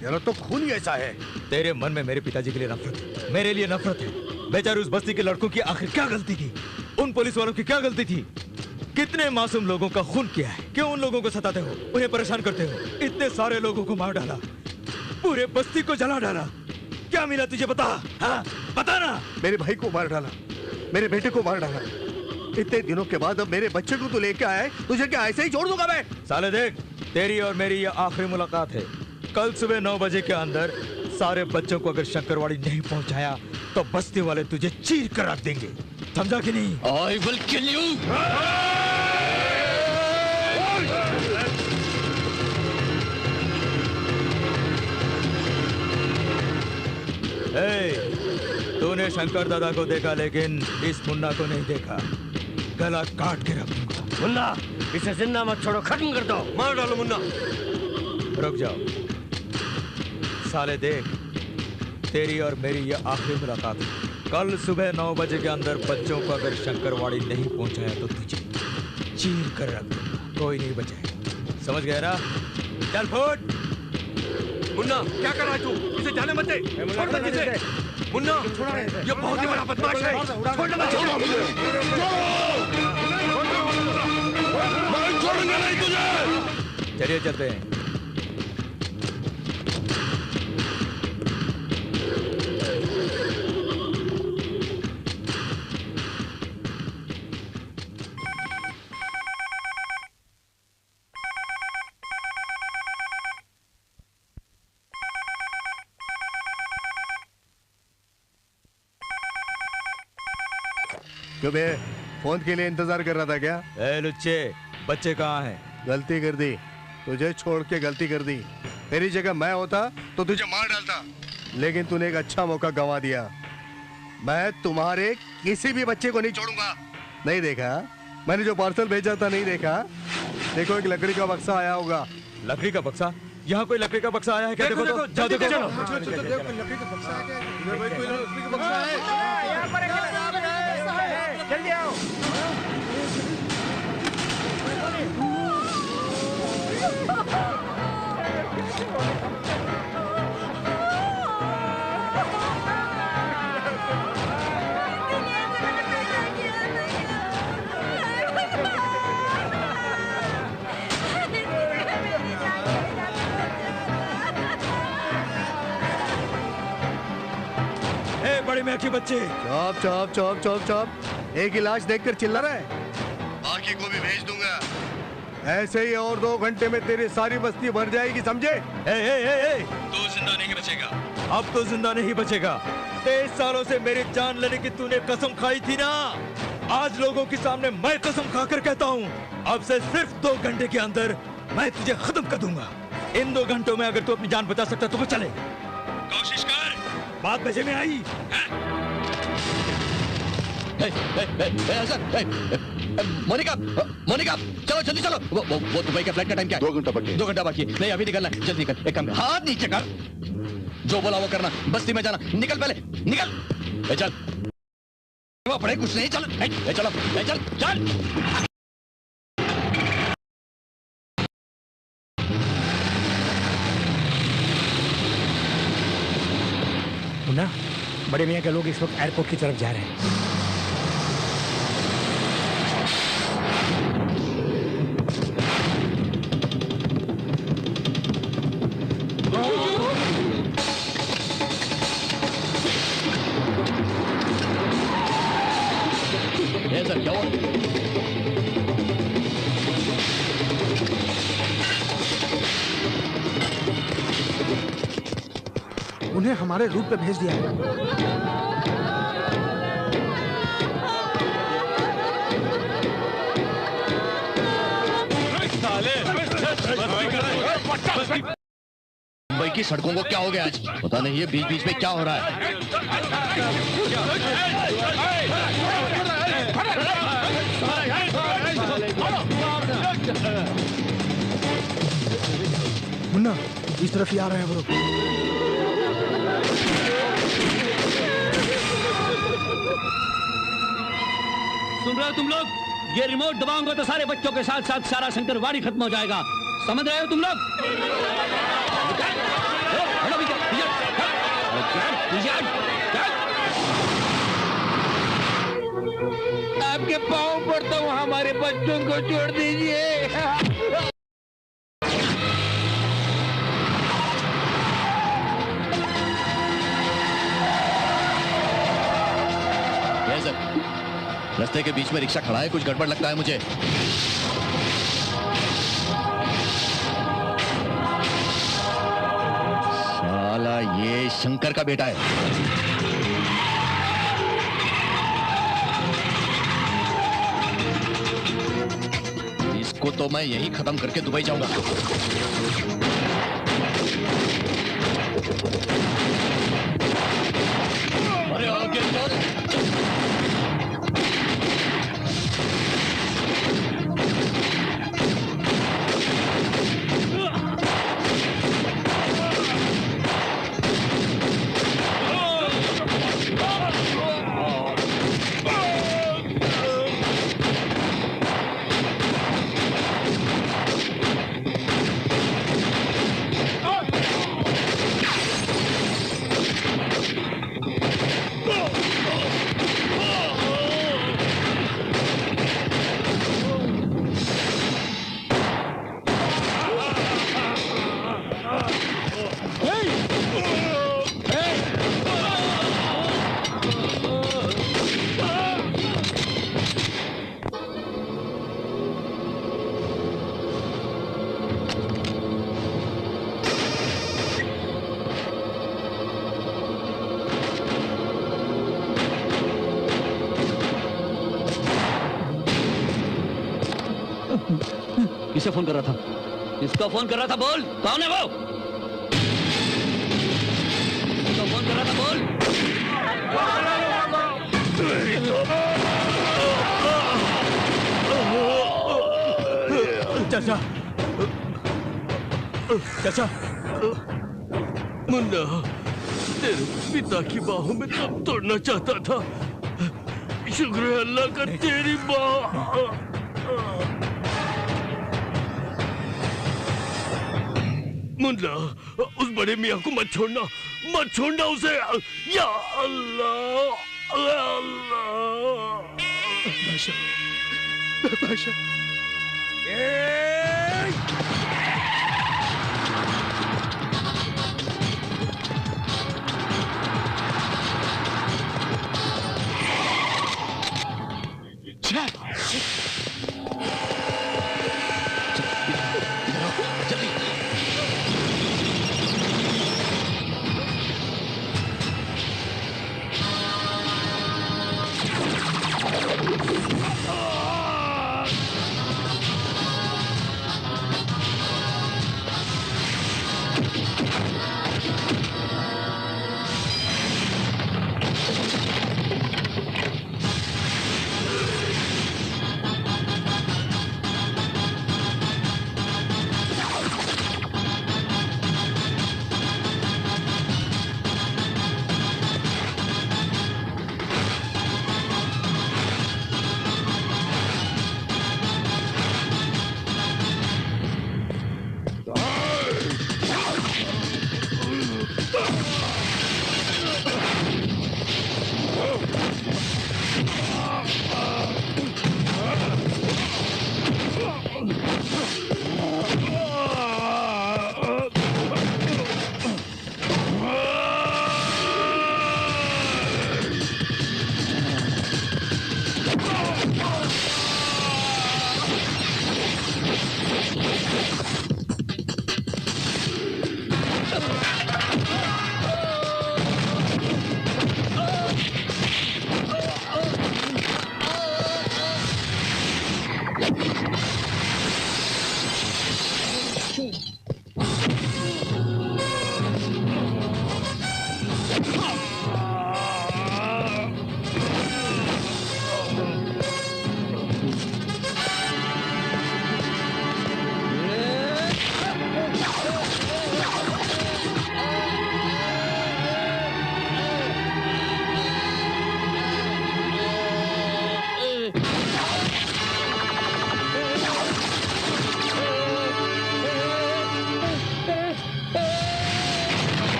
तेरा तो खून ही ऐसा है। तेरे मन में मेरे पिताजी के लिए नफरत है, मेरे लिए नफरत है। बेचारे उस बस्ती के लड़कों की आखिर क्या गलती थी? उन पुलिस वालों की क्या गलती थी? कितने मासूम लोगों का खून किया है? क्यों उन लोगों को सताते हो, उन्हें परेशान करते हो? इतने सारे लोगों को मार डाला, पूरे बस्ती को जला डाला। क्या मिला तुझे बता? हाँ बता ना। मेरे भाई को मार डाला, मेरे बेटे को मार डाला। इतने दिनों के बाद अब मेरे बच्चे को तू लेके आया है, तुझे क्या ऐसे ही छोड़ दूंगा मैं? साले देख, तेरी और मेरी ये आखिरी मुलाकात है। कल सुबह 9 बजे के अंदर सारे बच्चों को अगर शंकरवाड़ी नहीं पहुंचाया तो बस्ती वाले तुझे चीर कर रख देंगे। समझा कि नहीं? I will kill you. तूने शंकर दादा को देखा लेकिन इस मुन्ना को नहीं देखा। गला काट के रख दूंगा। मुन्ना, इसे जिंदा मत छोड़ो, खत्म कर दो। मार डालो मुन्ना। रुक जाओ साले, देख तेरी और मेरी ये आखिरी मुलाकात है। कल सुबह 9 बजे के अंदर बच्चों को अगर शंकरवाड़ी नहीं पहुंचाया तो तुझे चीर कर रख दूंगा, कोई नहीं बचाएगा। समझ गया ना? चल फुट। मुन्ना क्या कर रहा है तू? इसे जाने मत दे। छोड़ मत इसे। मुन्ना ये बहुत ही बड़ा बदमाश है। छोड़ मत। मैं छोड़ूंगा नहीं तुझे। चलिए चलते हैं। क्यों बे फोन के लिए इंतजार कर रहा था क्या? ए लुच्चे, बच्चे कहाँ हैं? गलती कर दी, तुझे छोड़ के गलती कर दी। तेरी जगह मैं होता तो तुझे मार डालता, लेकिन तूने एक अच्छा मौका गंवा दिया। मैं तुम्हारे किसी भी बच्चे को नहीं छोड़ूंगा। नहीं देखा मैंने जो पार्सल भेजा था? नहीं देखा? देखो एक लकड़ी का बक्सा आया होगा। लकड़ी का बक्सा? यहाँ कोई लकड़ी का बक्सा आया है क्या? देखो तो जाओ देखो। लकड़ी का बक्सा है क्या? कोई लकड़ी का बक्सा है? जल्दी आओ। बड़ी मैं के बच्चे। चौप चौप चौप चौप चौप, एक ही लाश देखकर चिल्ला रहा है, बाकी को भी भेज दूंगा। ऐसे ही और 2 घंटे में तेरी सारी बस्ती भर जाएगी, समझे? तू जिंदा नहीं बचेगा। अब तो जिंदा नहीं बचेगा। 23 सालों से मेरी जान लेने की तूने कसम खाई थी ना, आज लोगों के सामने मैं कसम खाकर कहता हूँ, अब से सिर्फ 2 घंटे के अंदर मैं तुझे खत्म कर दूंगा। इन 2 घंटों में अगर तू अपनी जान बचा सकता तो वो चले, कोशिश कर। बात बचे में आई। मोनिका, मोनिका, चलो जल्दी चलो। वो दुबई के फ्लाइट का टाइम क्या है? 2 घंटा बाकी। 2 घंटा बाकी है। नहीं अभी निकलना है, जल्दी निकल। एक काम कर, हाथ नीचे कर, जो बोला वो करना। बस्ती में जाना, निकल पहले, निकल। चल पड़े कुछ नहीं, चल चलो, चल चल। मुन्ना, बड़े मियाँ के लोग इस वक्त एयरपोर्ट की तरफ जा रहे हैं। सर क्या हुआ? उन्हें हमारे रूट पे भेज दिया है। मुंबई की सड़कों को क्या हो गया आज? पता नहीं ये बीच बीच में क्या हो रहा है। मुन्ना इस तरफ ही आ रहे हैं वो लोग। सुन रहे हो तुम लोग? ये रिमोट दबाऊंगा तो सारे बच्चों के साथ साथ सारा शंकरवाड़ी खत्म हो जाएगा। समझ रहे हो तुम लोग? आपके पाँव पड़ता हूँ, हमारे बच्चों को छोड़ दीजिए। रास्ते के बीच में रिक्शा खड़ा है, कुछ गड़बड़ लगता है मुझे। साला ये शंकर का बेटा है। इसको तो मैं यही खत्म करके दुबई जाऊंगा। अरे आगे चल। किसे फोन कर रहा था? किसको फोन कर रहा था? बोल, कौन है वो? किसको फोन कर रहा था? बोल। चाचा, चाचा, मुन्ना, तेरे पिता की बाहों में दम तोड़ना चाहता था। शुक्र है अल्लाह का तेरी बाह। मुन्ना, उस बड़े मियाँ को मत छोड़ना उसे। या अल्लाह, अल्लाह। बादशाह,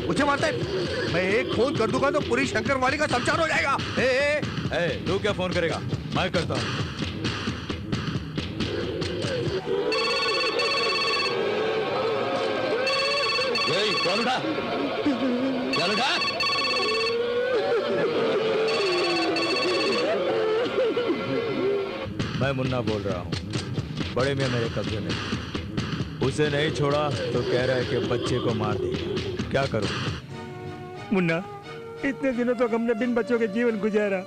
मुझे मारता है। मैं एक फोन कर दूंगा तो पूरी शंकरवाड़ी का समचार हो जाएगा। तू क्या फोन करेगा? मैं करता हूँ। कौन उठा? चल उठा। मैं मुन्ना बोल रहा हूँ। बड़े मियाँ मेरे कब्जे में, उसे नहीं छोड़ा तो कह रहा है कि बच्चे को मार देगा। क्या करूं? मुन्ना, इतने दिनों तक हमने बिन बच्चों के जीवन गुजारा।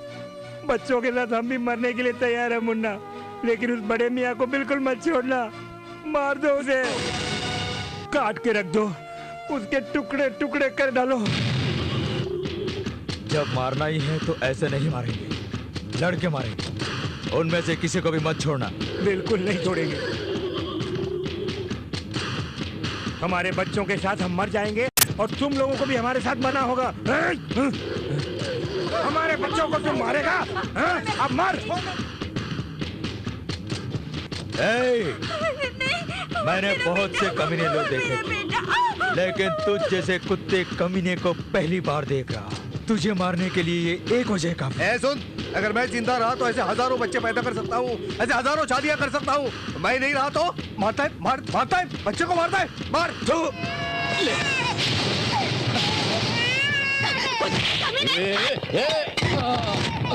बच्चों के साथ हम भी मरने के लिए तैयार है मुन्ना, लेकिन उस बड़े मियाँ को बिल्कुल मत छोड़ना। मार दो उसे, काट के रख दो, उसके टुकड़े टुकड़े कर डालो। जब मारना ही है तो ऐसे नहीं मारेंगे, लड़के मारेंगे। उनमें से किसी को भी मत छोड़ना। बिल्कुल नहीं छोड़ेंगे। हमारे बच्चों के साथ हम मर जाएंगे और तुम लोगों को भी हमारे साथ मरना होगा। हमारे बच्चों को तुम मारेगा? अब मर। मैंने बहुत से कमीने लोग देखे थे, लेकिन तुझ जैसे कुत्ते कमीने को पहली बार देख रहा। तुझे मारने के लिए ये एक वजह का। सुन, अगर मैं जिंदा रहा तो ऐसे हजारों बच्चे पैदा कर सकता हूँ, ऐसे हजारों शादियां कर सकता हूँ। मैं नहीं रहा तो मारता है, मारता है, बच्चे को मारता है। मार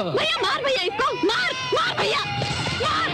भैया, मार भैया इसको, मार मार भैया, मार।